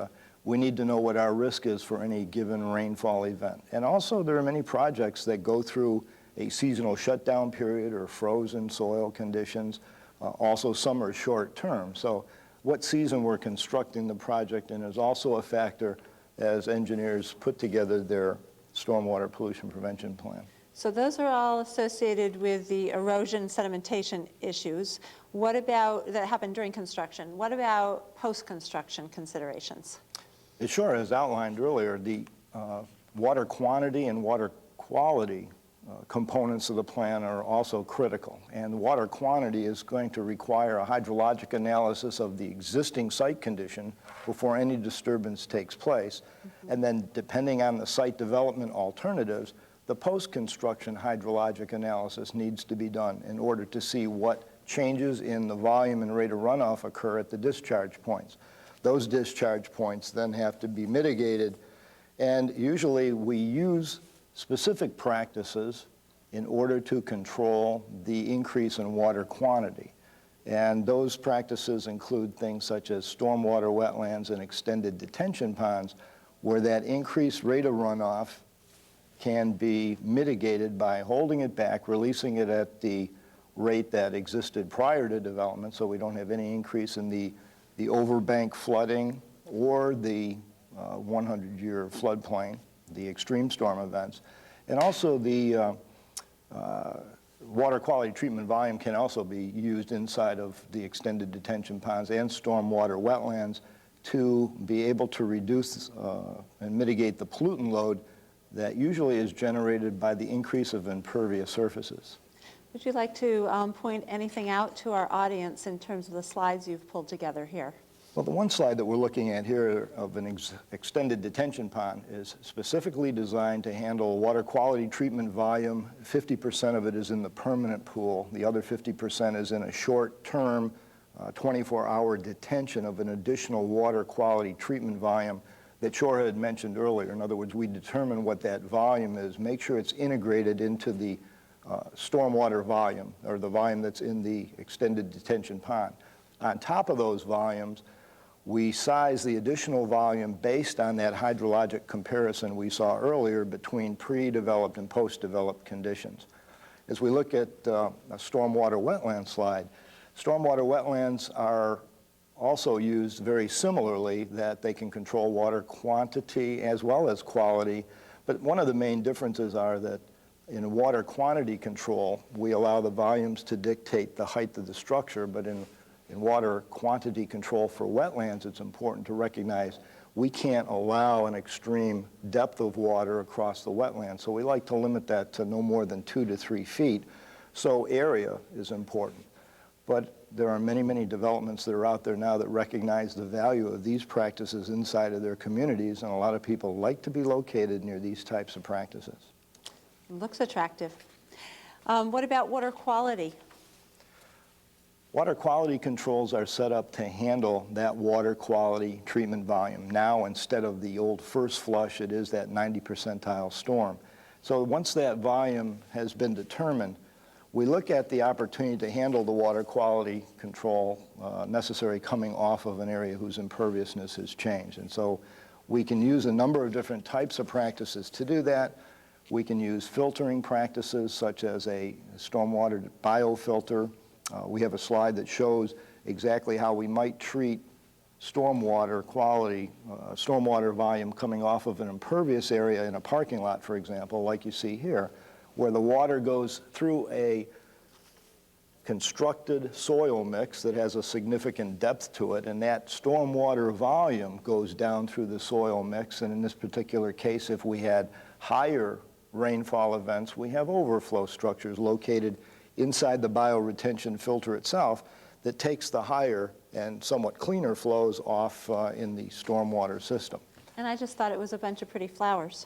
we need to know what our risk is for any given rainfall event. And also, there are many projects that go through a seasonal shutdown period or frozen soil conditions. Also, some are short-term. So what season we're constructing the project in is also a factor as engineers put together their stormwater pollution prevention plan. So those are all associated with the erosion sedimentation issues. What about, that happened during construction, what about post-construction considerations? It sure, as outlined earlier, the water quantity and water quality components of the plan are also critical. And water quantity is going to require a hydrologic analysis of the existing site condition before any disturbance takes place. And then depending on the site development alternatives, the post-construction hydrologic analysis needs to be done in order to see what changes in the volume and rate of runoff occur at the discharge points. Those discharge points then have to be mitigated, and usually we use specific practices in order to control the increase in water quantity. And those practices include things such as stormwater wetlands and extended detention ponds, where that increased rate of runoff can be mitigated by holding it back, releasing it at the rate that existed prior to development, so we don't have any increase in the overbank flooding or the 100-year floodplain, the extreme storm events. And also the water quality treatment volume can also be used inside of the extended detention ponds and stormwater wetlands to be able to reduce and mitigate the pollutant load that usually is generated by the increase of impervious surfaces. Would you like to point anything out to our audience in terms of the slides you've pulled together here? Well, the one slide that we're looking at here of an extended detention pond is specifically designed to handle water quality treatment volume. 50% of it is in the permanent pool. The other 50% is in a short-term, 24-hour detention of an additional water quality treatment volume that Shore had mentioned earlier. In other words, we determine what that volume is, make sure it's integrated into the stormwater volume, or the volume that's in the extended detention pond. On top of those volumes, we size the additional volume based on that hydrologic comparison we saw earlier between pre-developed and post-developed conditions. As we look at a stormwater wetland slide, stormwater wetlands are also used very similarly, that they can control water quantity as well as quality. But one of the main differences are that in water quantity control, we allow the volumes to dictate the height of the structure, but in water quantity control for wetlands, it's important to recognize we can't allow an extreme depth of water across the wetland. So we like to limit that to no more than 2 to 3 feet. So area is important. But there are many, many developments that are out there now that recognize the value of these practices inside of their communities, and a lot of people like to be located near these types of practices. Looks attractive. What about water quality? Water quality controls are set up to handle that water quality treatment volume. Now, instead of the old first flush, it is that 90 percentile storm. So once that volume has been determined, we look at the opportunity to handle the water quality control necessary coming off of an area whose imperviousness has changed. And so we can use a number of different types of practices to do that. We can use filtering practices such as a stormwater biofilter. We have a slide that shows exactly how we might treat stormwater quality, stormwater volume coming off of an impervious area in a parking lot, for example, like you see here, where the water goes through a constructed soil mix that has a significant depth to it, and that stormwater volume goes down through the soil mix. And in this particular case, if we had higher rainfall events, we have overflow structures located inside the bioretention filter itself that takes the higher and somewhat cleaner flows off in the stormwater system. And I just thought it was a bunch of pretty flowers.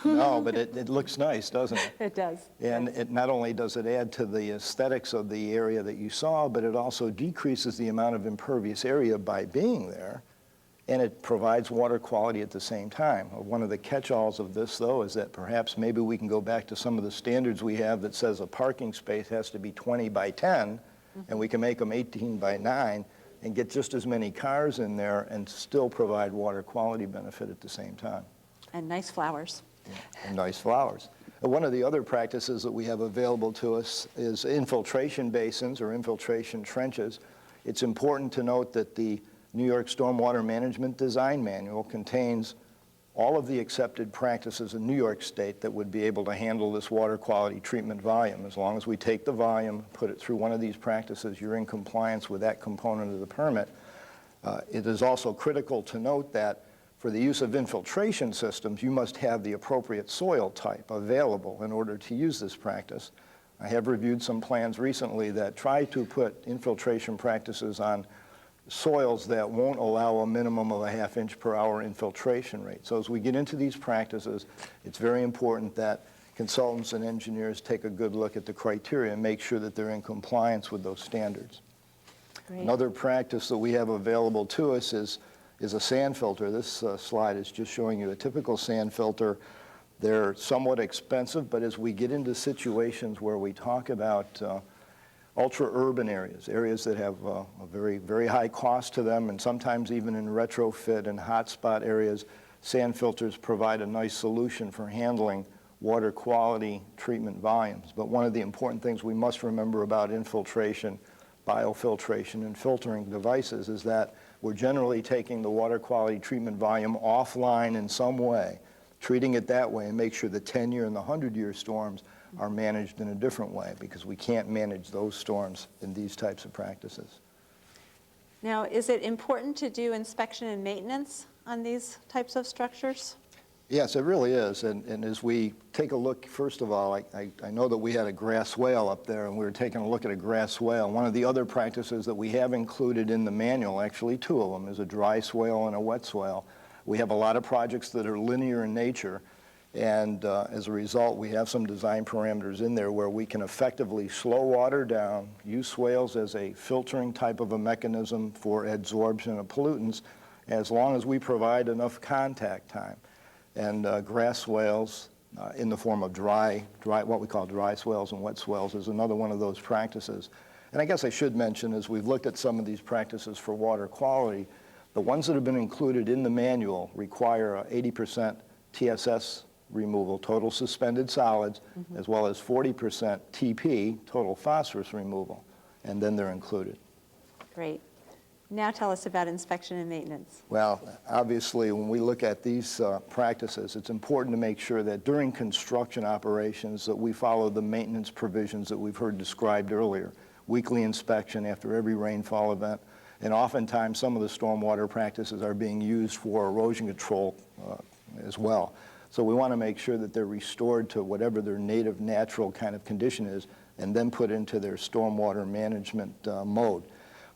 No, but it looks nice, doesn't it? It does. And it not only does it add to the aesthetics of the area that you saw, but it also decreases the amount of impervious area by being there, and it provides water quality at the same time. One of the catch-alls of this, though, is that perhaps maybe we can go back to some of the standards we have that says a parking space has to be 20 by 10, and we can make them 18 by 9, and get just as many cars in there and still provide water quality benefit at the same time. And nice flowers. And nice flowers. One of the other practices that we have available to us is infiltration basins or infiltration trenches. It's important to note that the New York Stormwater Management Design Manual contains all of the accepted practices in New York State that would be able to handle this water quality treatment volume. As long as we take the volume, put it through one of these practices, you're in compliance with that component of the permit. It is also critical to note that for the use of infiltration systems, you must have the appropriate soil type available in order to use this practice. I have reviewed some plans recently that try to put infiltration practices on soils that won't allow a minimum of a ½ inch per hour infiltration rate. So as we get into these practices, it's very important that consultants and engineers take a good look at the criteria and make sure that they're in compliance with those standards. Great. Another practice that we have available to us is a sand filter. This slide is just showing you a typical sand filter. They're somewhat expensive, but as we get into situations where we talk about ultra-urban areas, areas that have a very, very high cost to them, and sometimes even in retrofit and hotspot areas, sand filters provide a nice solution for handling water quality treatment volumes. But one of the important things we must remember about infiltration, biofiltration, and filtering devices is that we're generally taking the water quality treatment volume offline in some way, treating it that way, and make sure the 10-year and the 100-year storms are managed in a different way, because we can't manage those storms in these types of practices. Now, is it important to do inspection and maintenance on these types of structures? Yes, it really is. And as we take a look, first of all, I know that we had a grass swale up there, and we were taking a look at a grass swale. One of the other practices that we have included in the manual, actually two of them, is a dry swale and a wet swale. We have a lot of projects that are linear in nature, and as a result, we have some design parameters in there where we can effectively slow water down, use swales as a filtering type of a mechanism for adsorption of pollutants, as long as we provide enough contact time. And grass swales in the form of what we call dry swales and wet swales is another one of those practices. And I guess I should mention, as we've looked at some of these practices for water quality, the ones that have been included in the manual require a 80% TSS removal, total suspended solids, as well as 40% TP, total phosphorus removal, and then they're included. Great. Now tell us about inspection and maintenance. Well, obviously, when we look at these practices, it's important to make sure that during construction operations that we follow the maintenance provisions that we've heard described earlier. Weekly inspection after every rainfall event, and oftentimes some of the stormwater practices are being used for erosion control as well. So we want to make sure that they're restored to whatever their native, natural kind of condition is, and then put into their stormwater management mode.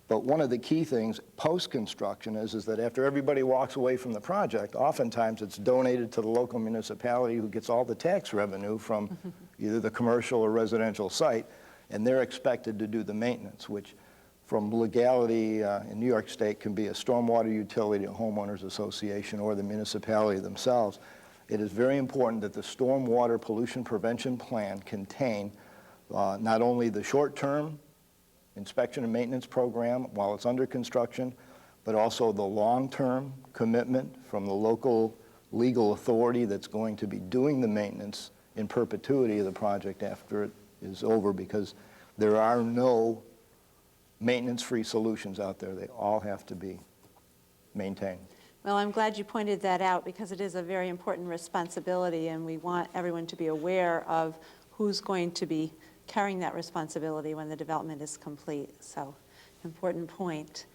But one of the key things post-construction is that after everybody walks away from the project, oftentimes it's donated to the local municipality who gets all the tax revenue from either the commercial or residential site, and they're expected to do the maintenance, which from legality in New York State can be a stormwater utility, a homeowners association, or the municipality themselves. It is very important that the stormwater pollution prevention plan contain not only the short-term inspection and maintenance program while it's under construction, but also the long-term commitment from the local legal authority that's going to be doing the maintenance in perpetuity of the project after it is over, because there are no maintenance-free solutions out there. They all have to be maintained. Well, I'm glad you pointed that out, because it is a very important responsibility, and we want everyone to be aware of who's going to be carrying that responsibility when the development is complete. So, important point.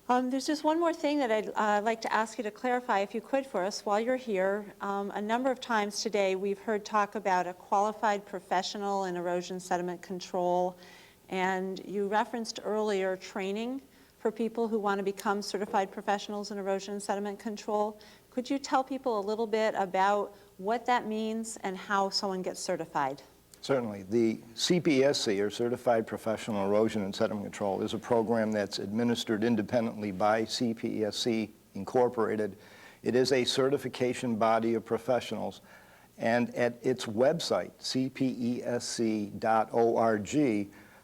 There's just one more thing that I'd like to ask you to clarify, if you could, for us while you're here. A number of times today we've heard talk about a qualified professional in erosion sediment control, and you referenced earlier training for people who want to become certified professionals in erosion sediment control. Could you tell people a little bit about what that means and how someone gets certified? Certainly. The CPSC, or Certified Professional Erosion and Sediment Control, is a program that's administered independently by CPSC Incorporated. It is a certification body of professionals, and at its website, cpesc.org,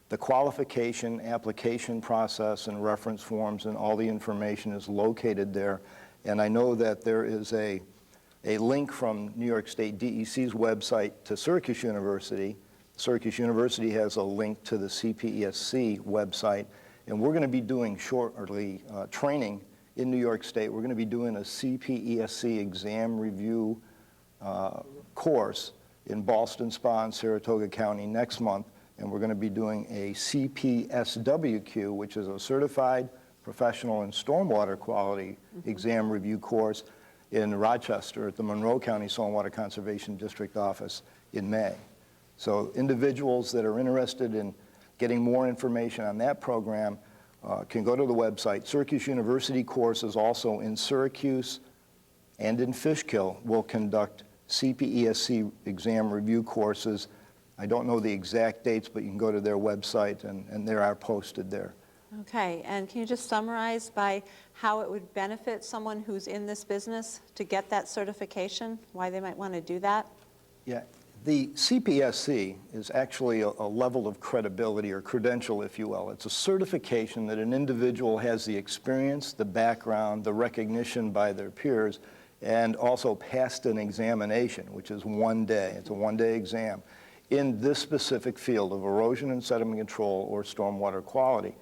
the qualification, application process, and reference forms and all the information is located there. And I know that there is a link from New York State DEC's website to Syracuse University. Syracuse University has a link to the CPESC website, and we're going to be doing shortly training in New York State. We're going to be doing a CPESC exam review course in Ballston Spa in Saratoga County next month, and we're going to be doing a CPSWQ, which is a Certified Professional in Stormwater Quality exam review course in Rochester at the Monroe County Stormwater Conservation District office in May. So individuals that are interested in getting more information on that program can go to the website. Syracuse University courses also in Syracuse and in Fishkill will conduct CPESC exam review courses. I don't know the exact dates, but you can go to their website, and they are posted there. Okay, and can you just summarize by how it would benefit someone who's in this business to get that certification, why they might want to do that? Yeah, the CPSC is actually a level of credibility or credential, if you will. It's a certification that an individual has the experience, the background, the recognition by their peers, and also passed an examination, which is 1 day. It's a 1-day exam in this specific field of erosion and sediment control or stormwater quality.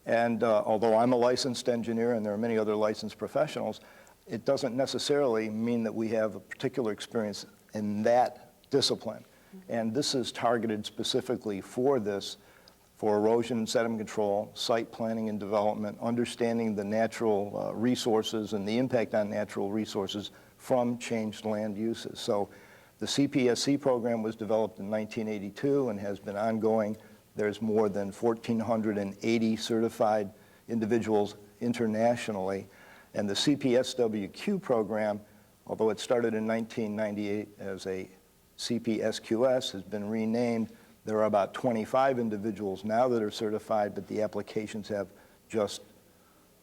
And although I'm a licensed engineer and there are many other licensed professionals, it doesn't necessarily mean that we have a particular experience in that discipline. And this is targeted specifically for this for erosion and sediment control, site planning and development, understanding the natural resources and the impact on natural resources from changed land uses. So the CPSC program was developed in 1982 and has been ongoing. There's more than 1,480 certified individuals internationally. And the CPSWQ program, although it started in 1998 as a CPSQS, has been renamed. There are about 25 individuals now that are certified, but the applications have just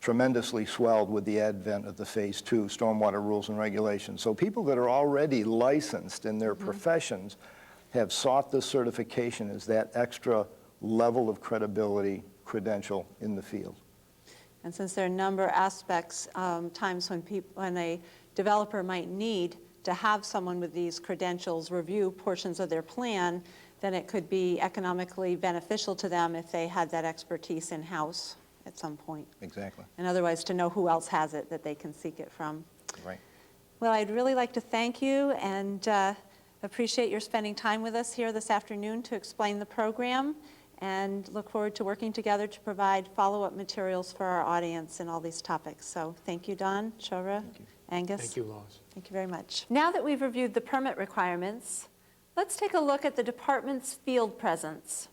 tremendously swelled with the advent of the Phase 2 stormwater rules and regulations. So people that are already licensed in their professions have sought this certification as that extra level of credibility credential in the field. And since there are a number of aspects, times when a developer might need to have someone with these credentials review portions of their plan, then it could be economically beneficial to them if they had that expertise in-house at some point. Exactly. And otherwise to know who else has it that they can seek it from. Right. Well, I'd really like to thank you and appreciate your spending time with us here this afternoon to explain the program, and look forward to working together to provide follow-up materials for our audience in all these topics. So thank you, Don, Shora, Angus. Thank you, Lois. Thank you very much. Now that we've reviewed the permit requirements, let's take a look at the department's field presence.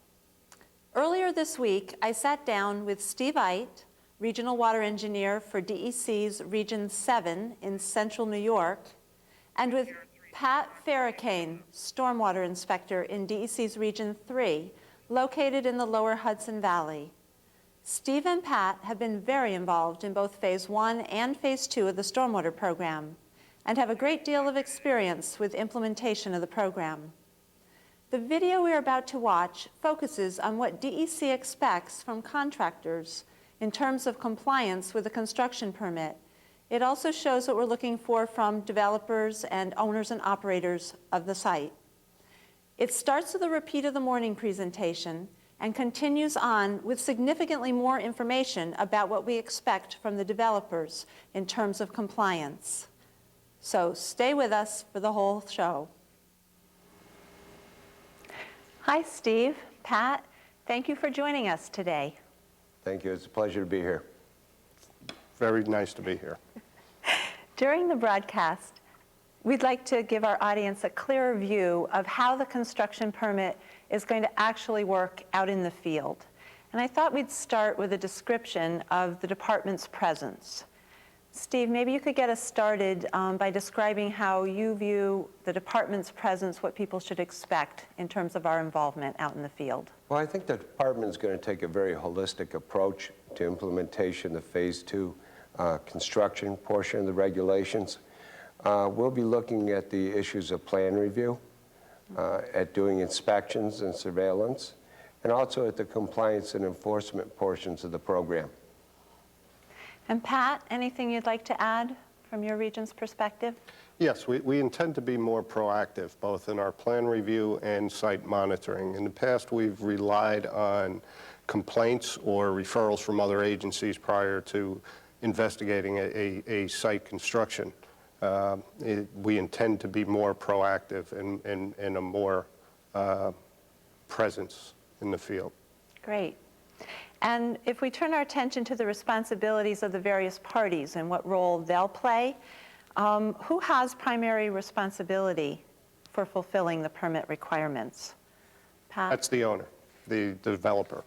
Earlier this week, I sat down with Steve Eit, Regional Water Engineer for DEC's Region 7 in Central New York, and with Pat Farrakane, Stormwater Inspector in DEC's Region 3, located in the lower Hudson Valley. Steve and Pat have been very involved in both Phase 1 and Phase 2 of the Stormwater program, and have a great deal of experience with implementation of the program. The video we are about to watch focuses on what DEC expects from contractors in terms of compliance with the construction permit. It also shows what we're looking for from developers and owners and operators of the site. It starts with a repeat of the morning presentation and continues on with significantly more information about what we expect from the developers in terms of compliance. So stay with us for the whole show. Hi, Steve, Pat. Thank you for joining us today. Thank you. It's a pleasure to be here. Very nice to be here. During the broadcast, we'd like to give our audience a clearer view of how the construction permit is going to actually work out in the field. And I thought we'd start with a description of the department's presence. Steve, maybe you could get us started by describing how you view the department's presence, what people should expect in terms of our involvement out in the field. Well, I think the department is going to take a very holistic approach to implementation of Phase 2 construction portion of the regulations. We'll be looking at the issues of plan review, at doing inspections and surveillance, and also at the compliance and enforcement portions of the program. And Pat, anything you'd like to add from your region's perspective? Yes, we intend to be more proactive, both in our plan review and site monitoring. In the past, we've relied on complaints or referrals from other agencies prior to investigating a site construction. We intend to be more proactive and a more presence in the field. Great. And if we turn our attention to the responsibilities of the various parties and what role they'll play, who has primary responsibility for fulfilling the permit requirements? Pat? That's the owner, the developer.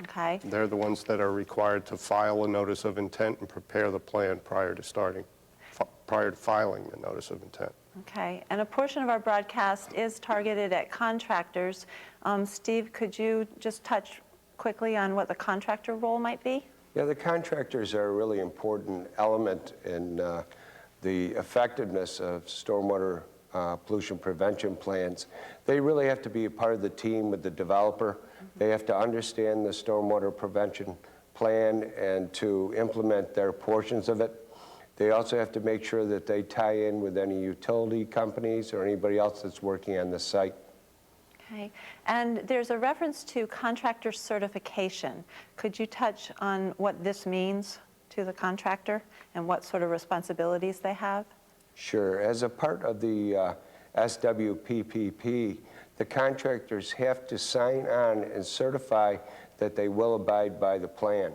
Okay. They're the ones that are required to file a notice of intent and prepare the plan prior to filing the notice of intent. Okay. And a portion of our broadcast is targeted at contractors. Steve, could you just touch quickly on what the contractor role might be? Yeah, the contractors are a really important element in the effectiveness of stormwater pollution prevention plans. They really have to be a part of the team with the developer. They have to understand the stormwater prevention plan and to implement their portions of it. They also have to make sure that they tie in with any utility companies or anybody else that's working on the site. Okay. And there's a reference to contractor certification. Could you touch on what this means to the contractor and what sort of responsibilities they have? Sure. As a part of the SWPPP, the contractors have to sign on and certify that they will abide by the plan.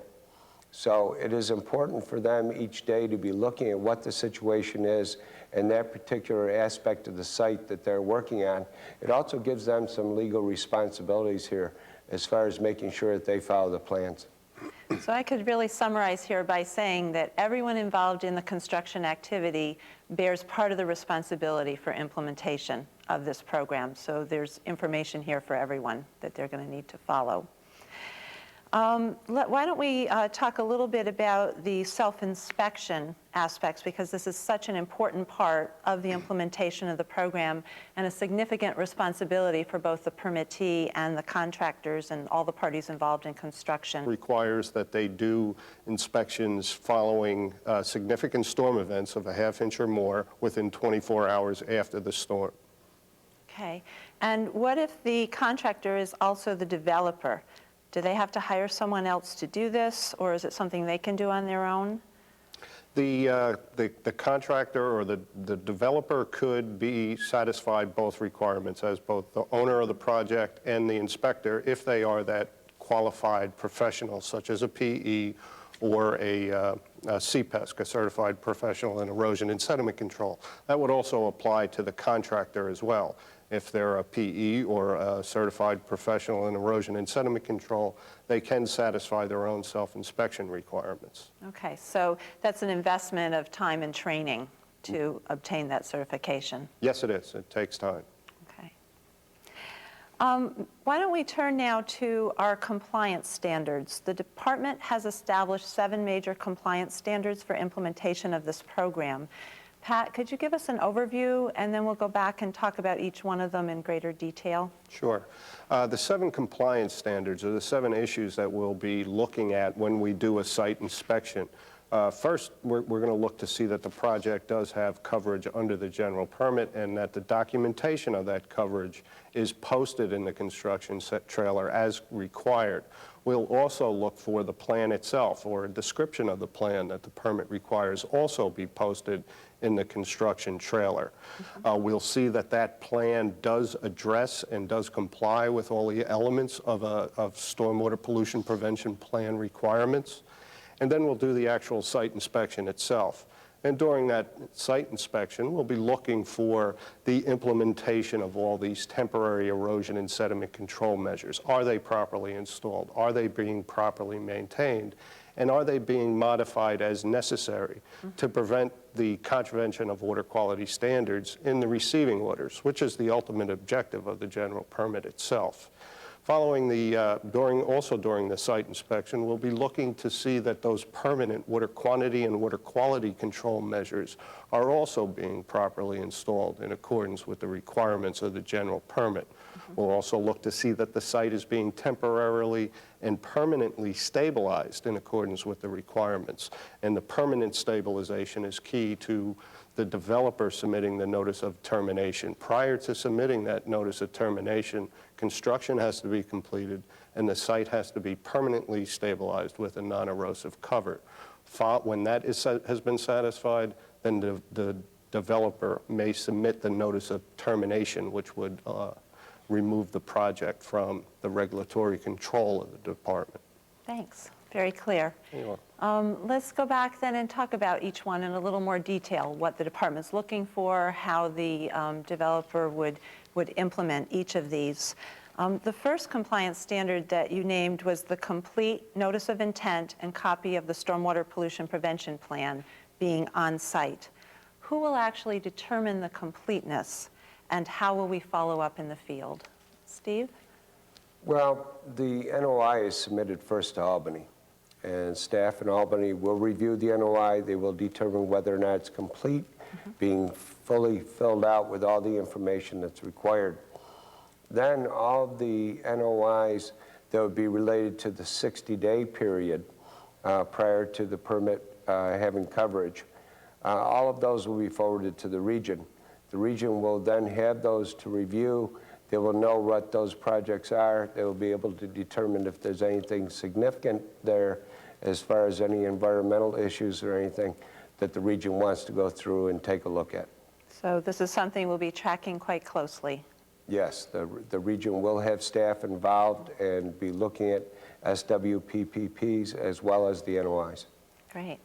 So it is important for them each day to be looking at what the situation is in that particular aspect of the site that they're working on. It also gives them some legal responsibilities here as far as making sure that they follow the plans. So I could really summarize here by saying that everyone involved in the construction activity bears part of the responsibility for implementation of this program. So there's information here for everyone that they're going to need to follow. Why don't we talk a little bit about the self-inspection aspects, because this is such an important part of the implementation of the program and a significant responsibility for both the permittee and the contractors and all the parties involved in construction. Requires that they do inspections following significant storm events of a half-inch or more within 24 hours after the storm. Okay. And what if the contractor is also the developer? Do they have to hire someone else to do this, or is it something they can do on their own? The contractor or the developer could be satisfied both requirements as both the owner of the project and the inspector if they are that qualified professional, such as a PE or a CPESC, a certified professional in erosion and sediment control. That would also apply to the contractor as well. If they're a PE or a certified professional in erosion and sediment control, they can satisfy their own self-inspection requirements. Okay, so that's an investment of time and training to obtain that certification. Yes, it is. It takes time. Okay. Why don't we turn now to our compliance standards? The department has established 7 major compliance standards for implementation of this program. Pat, could you give us an overview, and then we'll go back and talk about each one of them in greater detail? Sure. The 7 compliance standards are the 7 issues that we'll be looking at when we do a site inspection. First, we're going to look to see that the project does have coverage under the general permit and that the documentation of that coverage is posted in the construction trailer as required. We'll also look for the plan itself, or a description of the plan that the permit requires also be posted in the construction trailer. We'll see that that plan does address and does comply with all the elements of stormwater pollution prevention plan requirements. And then we'll do the actual site inspection itself. And during that site inspection, we'll be looking for the implementation of all these temporary erosion and sediment control measures. Are they properly installed? Are they being properly maintained? And are they being modified as necessary to prevent the contravention of water quality standards in the receiving waters, which is the ultimate objective of the general permit itself. Following also during the site inspection, we'll be looking to see that those permanent water quantity and water quality control measures are also being properly installed in accordance with the requirements of the general permit. We'll also look to see that the site is being temporarily and permanently stabilized in accordance with the requirements. And the permanent stabilization is key to the developer submitting the notice of termination. Prior to submitting that notice of termination, construction has to be completed and the site has to be permanently stabilized with a non-erosive cover. When that has been satisfied, then the developer may submit the notice of termination, which would remove the project from the regulatory control of the department. Thanks. Very clear. Let's go back then and talk about each one in a little more detail, what the department's looking for, how the developer would implement each of these. The first compliance standard that you named was the complete notice of intent and copy of the stormwater pollution prevention plan being on site. Who will actually determine the completeness, and how will we follow up in the field? Steve? Well, the NOI is submitted first to Albany, and staff in Albany will review the NOI. They will determine whether or not it's complete, being fully filled out with all the information that's required. Then all of the NOIs that would be related to the 60-day period prior to the permit having coverage, all of those will be forwarded to the region. The region will then have those to review. They will know what those projects are. They will be able to determine if there's anything significant there as far as any environmental issues or anything that the region wants to go through and take a look at. So this is something we'll be tracking quite closely. Yes, the region will have staff involved and be looking at SWPPPs as well as the NOIs. Great.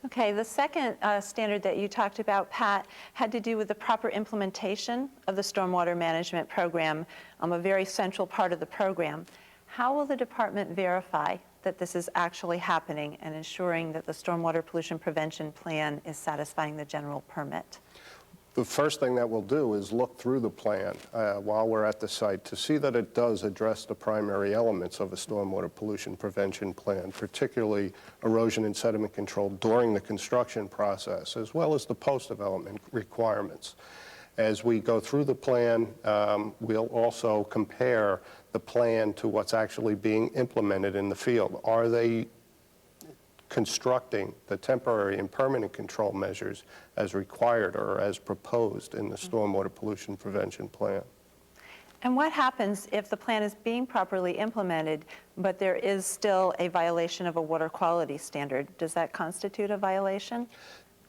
Okay, the second standard that you talked about, Pat, had to do with the proper implementation of the stormwater management program, a very central part of the program. How will the department verify that this is actually happening and ensuring that the stormwater pollution prevention plan is satisfying the general permit? The first thing that we'll do is look through the plan while we're at the site to see that it does address the primary elements of a stormwater pollution prevention plan, particularly erosion and sediment control during the construction process, as well as the post-development requirements. As we go through the plan, we'll also compare the plan to what's actually being implemented in the field. Are they constructing the temporary and permanent control measures as required or as proposed in the stormwater pollution prevention plan? And what happens if the plan is being properly implemented, but there is still a violation of a water quality standard? Does that constitute a violation?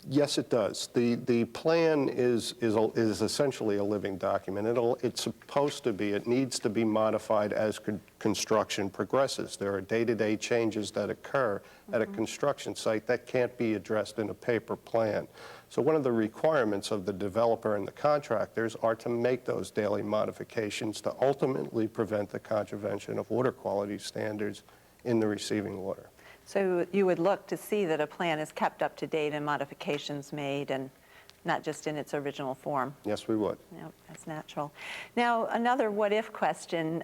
Yes, it does. The plan is essentially a living document. It's supposed to be, it needs to be modified as construction progresses. There are day-to-day changes that occur at a construction site that can't be addressed in a paper plan. So one of the requirements of the developer and the contractors are to make those daily modifications to ultimately prevent the contravention of water quality standards in the receiving water. So you would look to see that a plan is kept up to date and modifications made and not just in its original form. Yes, we would. Yep, that's natural. Now, another what-if question.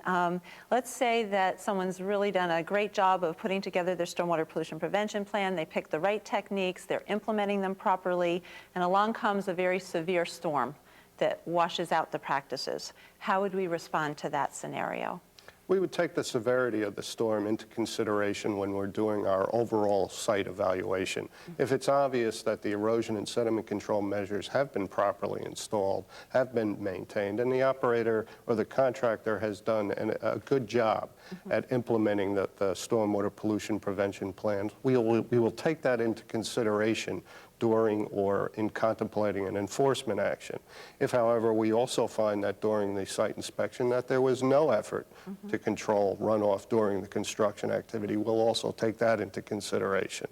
Let's say that someone's really done a great job of putting together their stormwater pollution prevention plan. They picked the right techniques, they're implementing them properly, and along comes a very severe storm that washes out the practices. How would we respond to that scenario? We would take the severity of the storm into consideration when we're doing our overall site evaluation. If it's obvious that the erosion and sediment control measures have been properly installed, have been maintained, and the operator or the contractor has done a good job at implementing the stormwater pollution prevention plans, we will take that into consideration during or in contemplating an enforcement action. If, however, we also find that during the site inspection that there was no effort to control runoff during the construction activity, we'll also take that into consideration.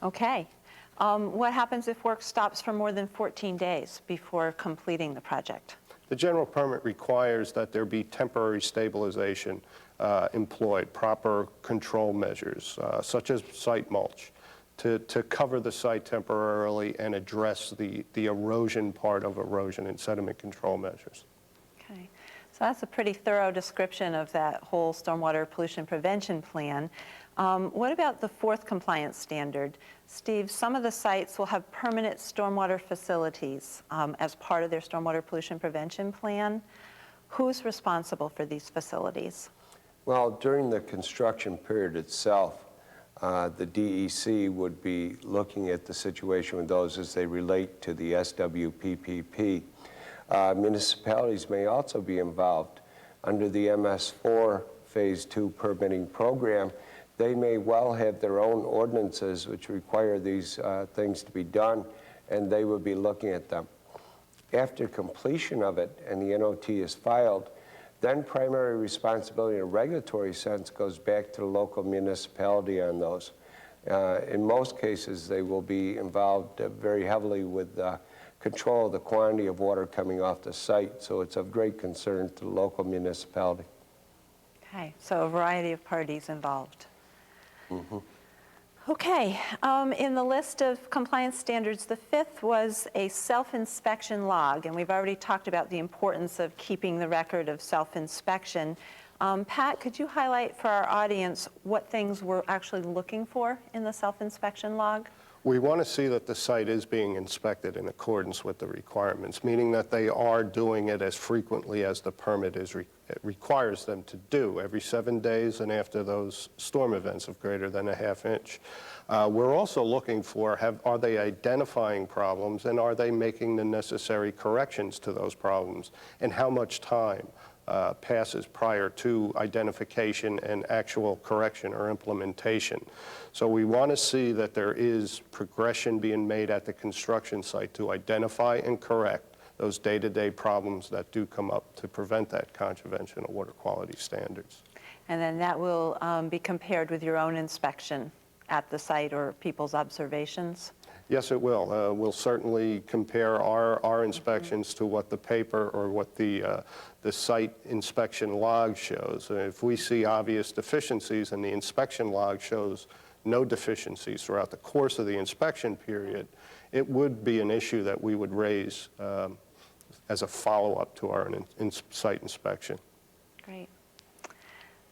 Okay. What happens if work stops for more than 14 days before completing the project? The general permit requires that there be temporary stabilization employed, proper control measures, such as site mulch, to cover the site temporarily and address the erosion part of erosion and sediment control measures. Okay, so that's a pretty thorough description of that whole stormwater pollution prevention plan. What about the fourth compliance standard? Steve, some of the sites will have permanent stormwater facilities as part of their stormwater pollution prevention plan. Who's responsible for these facilities? Well, during the construction period itself, the DEC would be looking at the situation with those as they relate to the SWPPP. Municipalities may also be involved. Under the MS4 Phase 2 permitting program, they may well have their own ordinances which require these things to be done, and they would be looking at them. After completion of it and the NOT is filed, then primary responsibility in a regulatory sense goes back to the local municipality on those. In most cases, they will be involved very heavily with control of the quantity of water coming off the site, so it's of great concern to the local municipality. Okay, so a variety of parties involved. Okay, in the list of compliance standards, the fifth was a self-inspection log, and we've already talked about the importance of keeping the record of self-inspection. Pat, could you highlight for our audience what things we're actually looking for in the self-inspection log? We want to see that the site is being inspected in accordance with the requirements, meaning that they are doing it as frequently as the permit requires them to do, every 7 days and after those storm events of greater than a ½ inch. We're also looking for, are they identifying problems, and are they making the necessary corrections to those problems, and how much time passes prior to identification and actual correction or implementation. So we want to see that there is progression being made at the construction site to identify and correct those day-to-day problems that do come up to prevent that contravention of water quality standards. And then that will be compared with your own inspection at the site or people's observations? Yes, it will. We'll certainly compare our inspections to what the paper or what the site inspection log shows. If we see obvious deficiencies and the inspection log shows no deficiencies throughout the course of the inspection period, it would be an issue that we would raise as a follow-up to our site inspection. Great.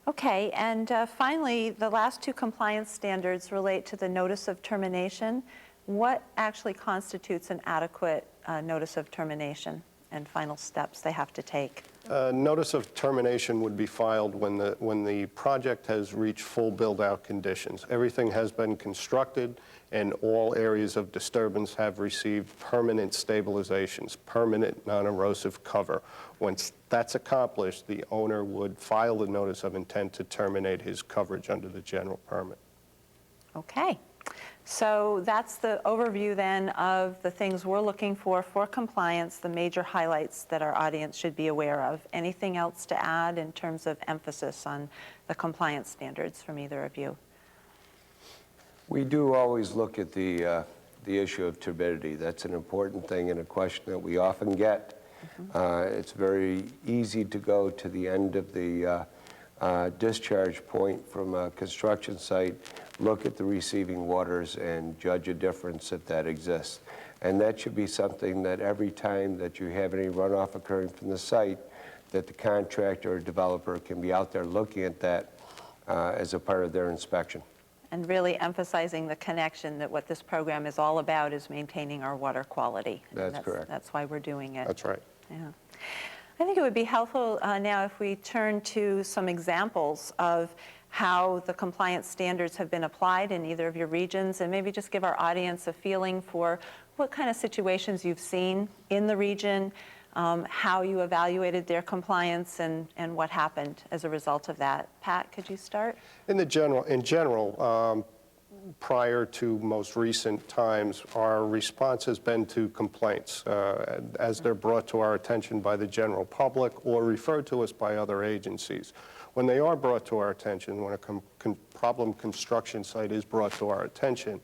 Okay, and finally, the last two compliance standards relate to the notice of termination. What actually constitutes an adequate notice of termination and final steps they have to take? Notice of termination would be filed when the project has reached full build-out conditions. Everything has been constructed and all areas of disturbance have received permanent stabilizations, permanent non-erosive cover. Once that's accomplished, the owner would file the notice of intent to terminate his coverage under the general permit. Okay. So that's the overview then of the things we're looking for compliance, the major highlights that our audience should be aware of. Anything else to add in terms of emphasis on the compliance standards from either of you? We do always look at the issue of turbidity. That's an important thing and a question that we often get. It's very easy to go to the end of the discharge point from a construction site, look at the receiving waters and judge a difference if that exists. And that should be something that every time that you have any runoff occurring from the site, that the contractor or developer can be out there looking at that as a part of their inspection. And really emphasizing the connection that what this program is all about is maintaining our water quality. That's correct. That's why we're doing it. That's right. Yeah. I think it would be helpful now if we turn to some examples of how the compliance standards have been applied in either of your regions, and maybe just give our audience a feeling for what kind of situations you've seen in the region, how you evaluated their compliance, and what happened as a result of that. Pat, could you start? In general, prior to most recent times, our response has been to complaints as they're brought to our attention by the general public or referred to us by other agencies. When they are brought to our attention, when a problem construction site is brought to our attention,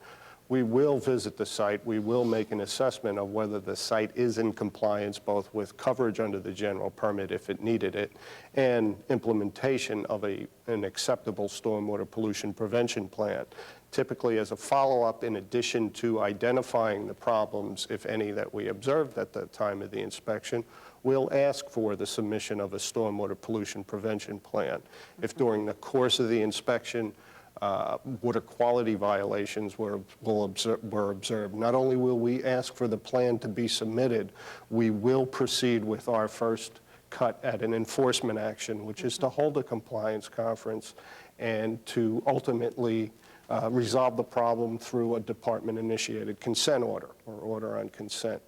we will visit the site. We will make an assessment of whether the site is in compliance both with coverage under the general permit if it needed it and implementation of an acceptable stormwater pollution prevention plan. Typically as a follow-up, in addition to identifying the problems, if any, that we observed at the time of the inspection, we'll ask for the submission of a stormwater pollution prevention plan. If during the course of the inspection water quality violations were observed, not only will we ask for the plan to be submitted, we will proceed with our first cut at an enforcement action, which is to hold a compliance conference and to ultimately resolve the problem through a department-initiated consent order or order on consent.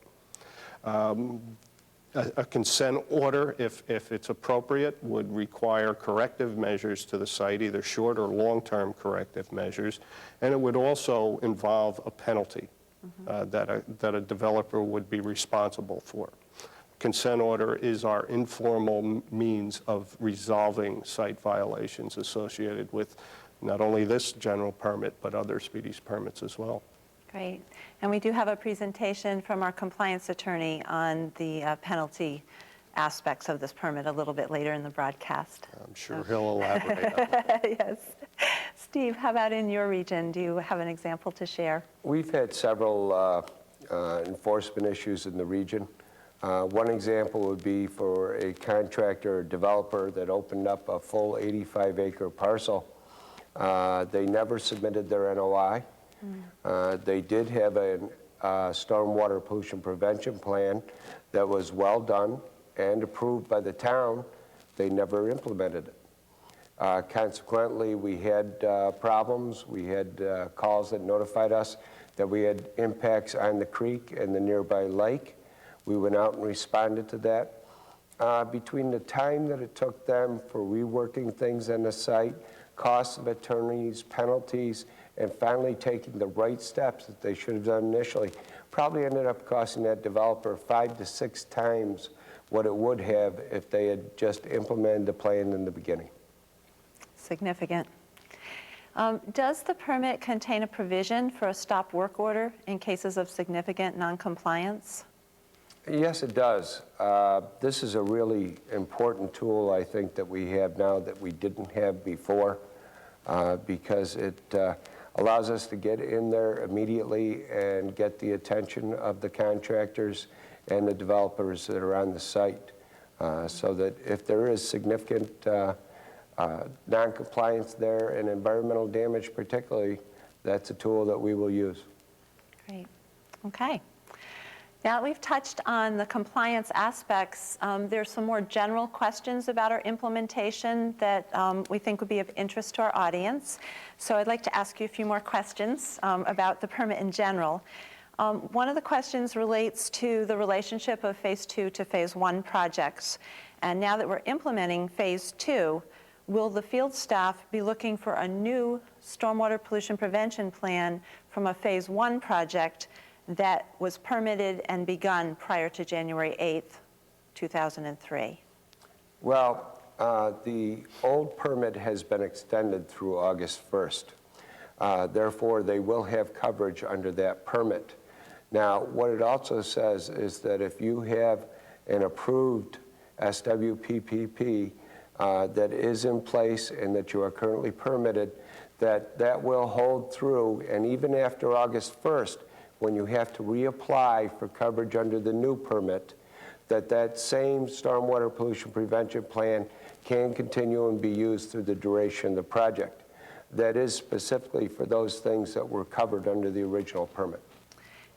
A consent order, if it's appropriate, would require corrective measures to the site, either short or long-term corrective measures, and it would also involve a penalty that a developer would be responsible for. Consent order is our informal means of resolving site violations associated with not only this general permit, but other speedies permits as well. Great. And we do have a presentation from our compliance attorney on the penalty aspects of this permit a little bit later in the broadcast. I'm sure he'll elaborate on that. Yes. Steve, how about in your region? Do you have an example to share? We've had several enforcement issues in the region. One example would be for a contractor or developer that opened up a full 85-acre parcel. They never submitted their NOI. They did have a stormwater pollution prevention plan that was well done and approved by the town. They never implemented it. Consequently, we had problems. We had calls that notified us that we had impacts on the creek and the nearby lake. We went out and responded to that. Between the time that it took them for reworking things on the site, costs of attorneys, penalties, and finally taking the right steps that they should have done initially probably ended up costing that developer 5 to 6 times what it would have if they had just implemented the plan in the beginning. Significant. Does the permit contain a provision for a stop work order in cases of significant noncompliance? Yes, it does. This is a really important tool, I think, that we have now that we didn't have before, because it allows us to get in there immediately and get the attention of the contractors and the developers that are on the site, so that if there is significant non-compliance there and environmental damage particularly, that's a tool that we will use. Great. Okay. Now that we've touched on the compliance aspects, there's some more general questions about our implementation that we think would be of interest to our audience. So I'd like to ask you a few more questions about the permit in general. One of the questions relates to the relationship of Phase 2 to Phase 1 projects. And now that we're implementing Phase 2, will the field staff be looking for a new stormwater pollution prevention plan from a Phase 1 project that was permitted and begun prior to January 8th, 2003? Well, the old permit has been extended through August 1st. Therefore, they will have coverage under that permit. Now, what it also says is that if you have an approved SWPPP that is in place and that you are currently permitted, that will hold through, and even after August 1st, when you have to reapply for coverage under the new permit, that same stormwater pollution prevention plan can continue and be used through the duration of the project. That is specifically for those things that were covered under the original permit.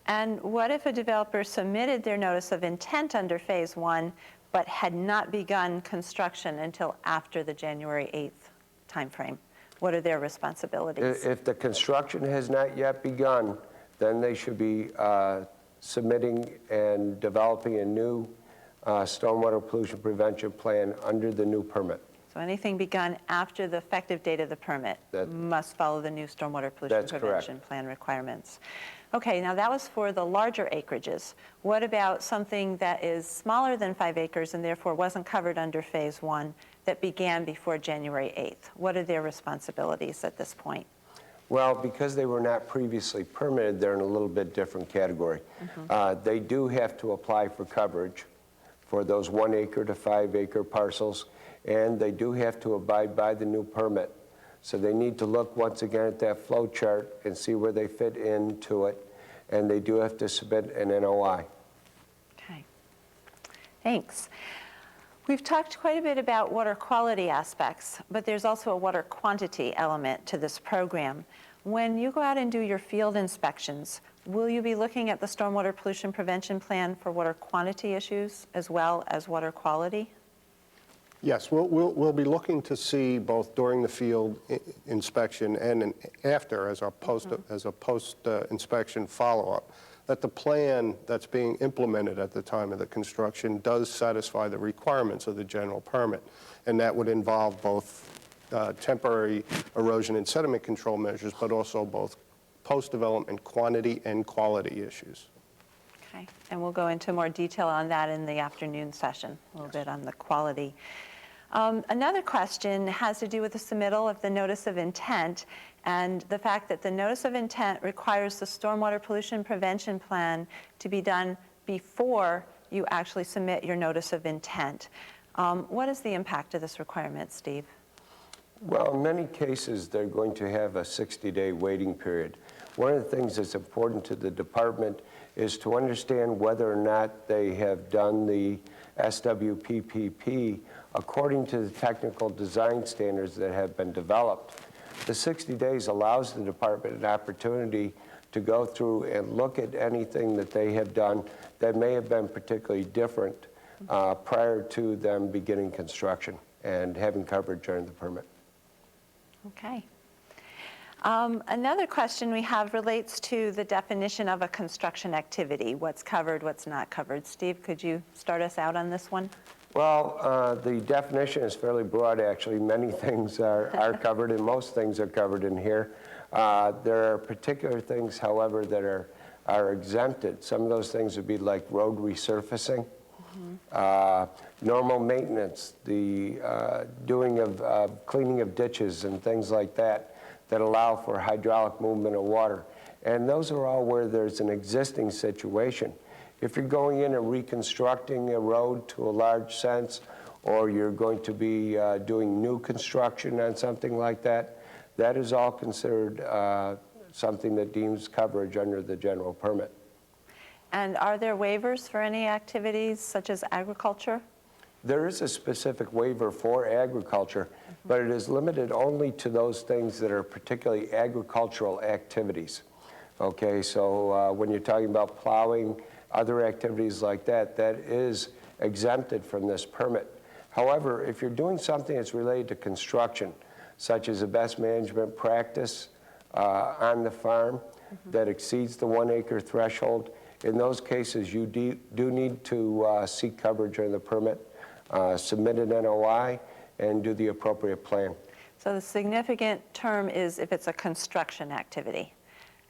And what if a developer submitted their notice of intent under Phase 1 but had not begun construction until after the January 8th timeframe? What are their responsibilities? If the construction has not yet begun, then they should be submitting and developing a new stormwater pollution prevention plan under the new permit. So anything begun after the effective date of the permit must follow the new stormwater pollution prevention plan requirements. Okay, now that was for the larger acreages. What about something that is smaller than 5 acres and therefore wasn't covered under Phase 1 that began before January 8th? What are their responsibilities at this point? Well, because they were not previously permitted, they're in a little bit different category. They do have to apply for coverage for those 1 acre to 5 acre parcels, and they do have to abide by the new permit. So they need to look once again at that flow chart and see where they fit into it, and they do have to submit an NOI. Okay, thanks. We've talked quite a bit about water quality aspects, but there's also a water quantity element to this program. When you go out and do your field inspections, will you be looking at the stormwater pollution prevention plan for water quantity issues as well as water quality? Yes, we'll be looking to see both during the field inspection and after as a post inspection follow-up that the plan that's being implemented at the time of the construction does satisfy the requirements of the general permit, and that would involve both temporary erosion and sediment control measures, but also both post-development quantity and quality issues. Okay, and we'll go into more detail on that in the afternoon session, a little bit on the quality. Another question has to do with the submittal of the notice of intent and the fact that the notice of intent requires the stormwater pollution prevention plan to be done before you actually submit your notice of intent. What is the impact of this requirement, Steve? Well, in many cases, they're going to have a 60-day waiting period. One of the things that's important to the department is to understand whether or not they have done the SWPPP according to the technical design standards that have been developed. The 60 days allows the department an opportunity to go through and look at anything that they have done that may have been particularly different prior to them beginning construction and having coverage during the permit. Okay. Another question we have relates to the definition of a construction activity. What's covered, what's not covered. Steve, could you start us out on this one? Well, the definition is fairly broad, actually. Many things are covered, and most things are covered in here. There are particular things, however, that are exempted. Some of those things would be like road resurfacing, normal maintenance, the doing of cleaning of ditches and things like that that allow for hydraulic movement of water. And those are all where there's an existing situation. If you're going in and reconstructing a road to a large sense, or you're going to be doing new construction on something like that, that is all considered something that deems coverage under the general permit. And are there waivers for any activities such as agriculture? There is a specific waiver for agriculture, but it is limited only to those things that are particularly agricultural activities. Okay, so when you're talking about plowing, other activities like that, that is exempted from this permit. However, if you're doing something that's related to construction, such as a best management practice on the farm that exceeds the 1 acre threshold, in those cases you do need to seek coverage under the permit, submit an NOI, and do the appropriate plan. So the significant term is if it's a construction activity.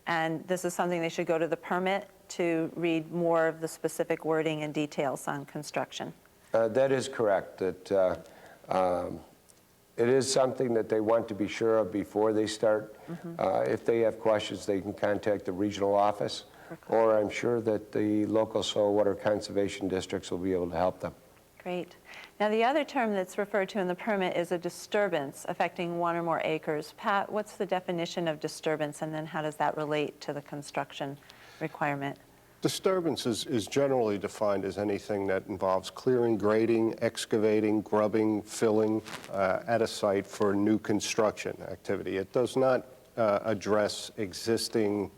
And this is something they should go to the permit to read more of the specific wording and details on construction. That is correct. That it is something that they want to be sure of before they start. If they have questions, they can contact the regional office, or I'm sure that the local soil water conservation districts will be able to help them. Great. Now, the other term that's referred to in the permit is a disturbance affecting 1 or more acres. Pat, what's the definition of disturbance, and then how does that relate to the construction requirement? Disturbance is generally defined as anything that involves clearing, grading, excavating, grubbing, filling at a site for new construction activity. It does not address existing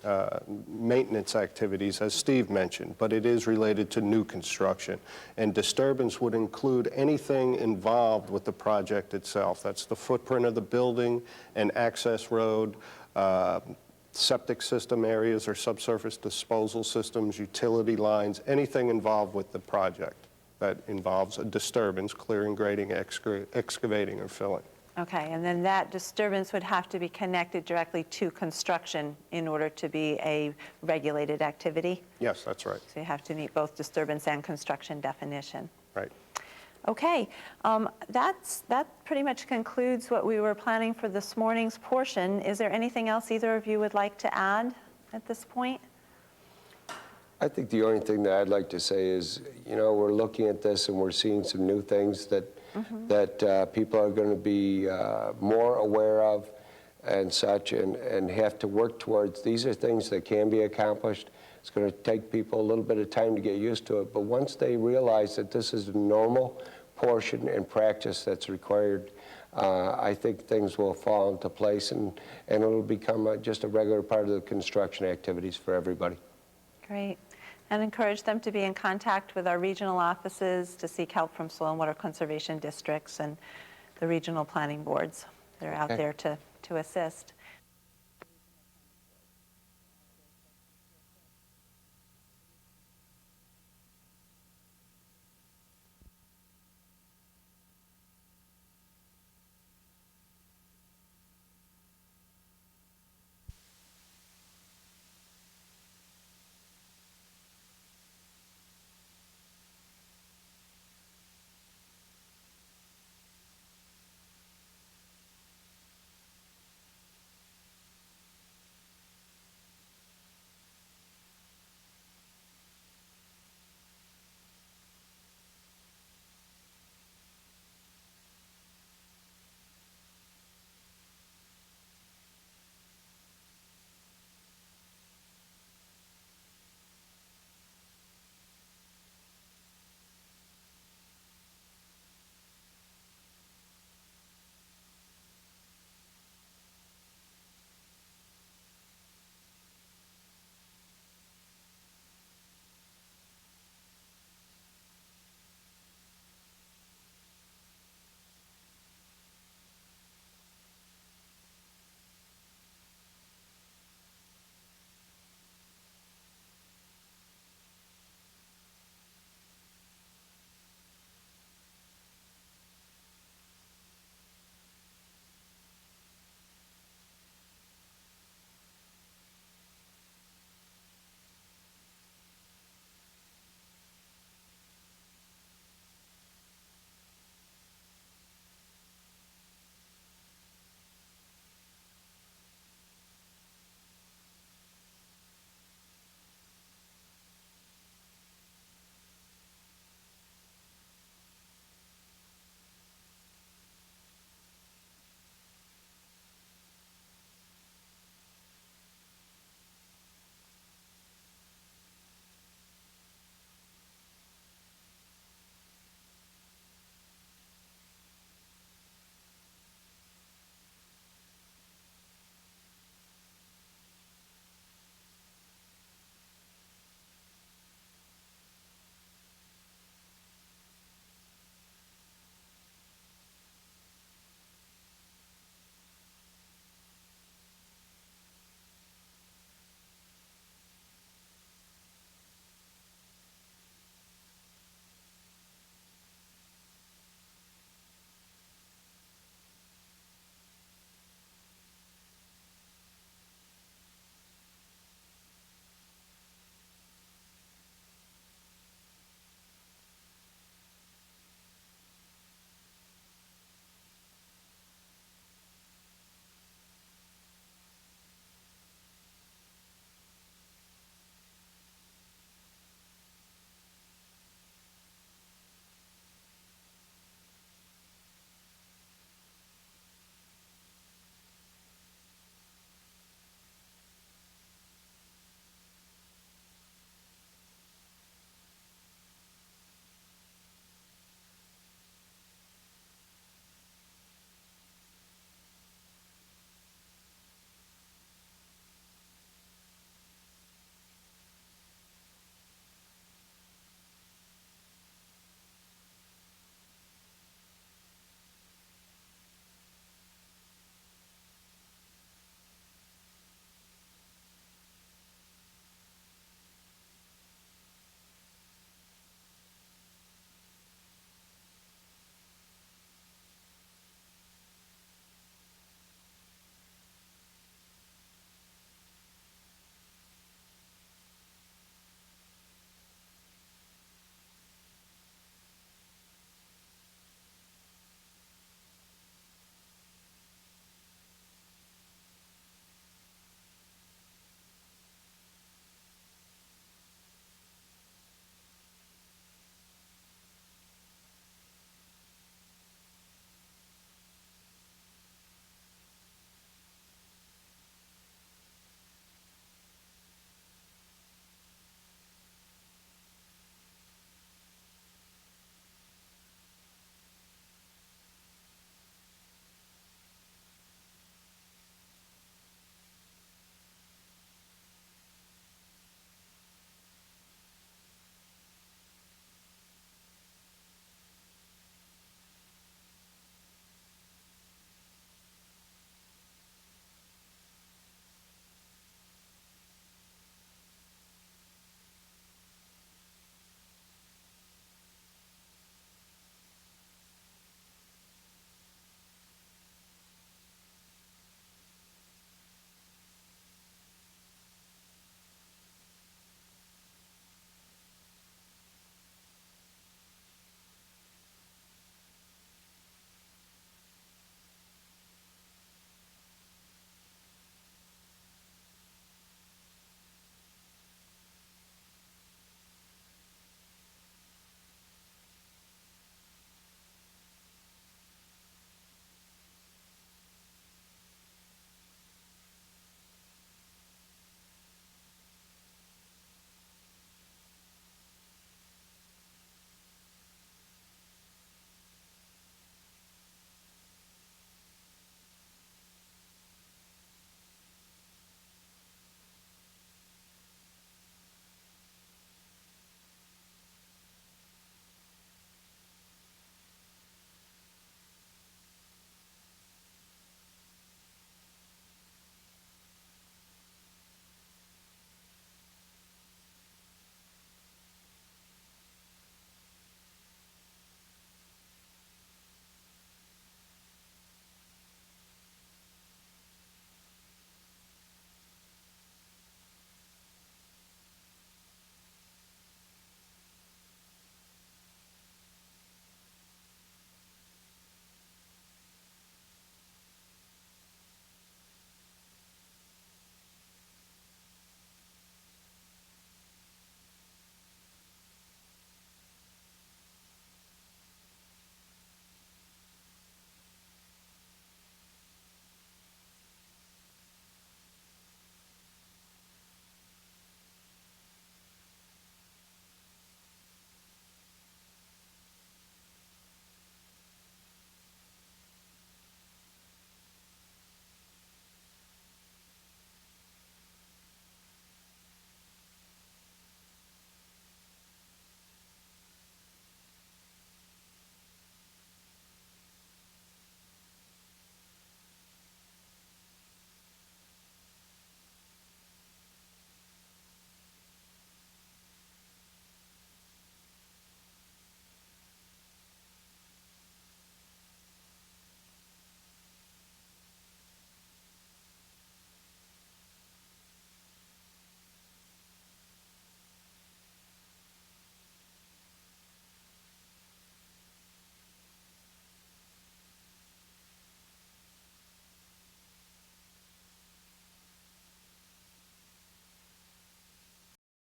maintenance activities, as Steve mentioned, but it is related to new construction. And disturbance would include anything involved with the project itself. That's the footprint of the building, an access road, septic system areas or subsurface disposal systems, utility lines, anything involved with the project that involves a disturbance, clearing, grading, excavating, or filling. Okay, and then that disturbance would have to be connected directly to construction in order to be a regulated activity? Yes, that's right. So you have to meet both disturbance and construction definition. Right. Okay, that pretty much concludes what we were planning for this morning's portion. Is there anything else either of you would like to add at this point? I think the only thing that I'd like to say is, you know, we're looking at this and we're seeing some new things that that people are going to be more aware of and such, and have to work towards. These are things that can be accomplished. It's going to take people a little bit of time to get used to it, but once they realize that this is a normal portion and practice that's required, I think things will fall into place, and it'll become just a regular part of the construction activities for everybody. Great. And encourage them to be in contact with our regional offices to seek help from soil and water conservation districts and the regional planning boards that are out there to assist.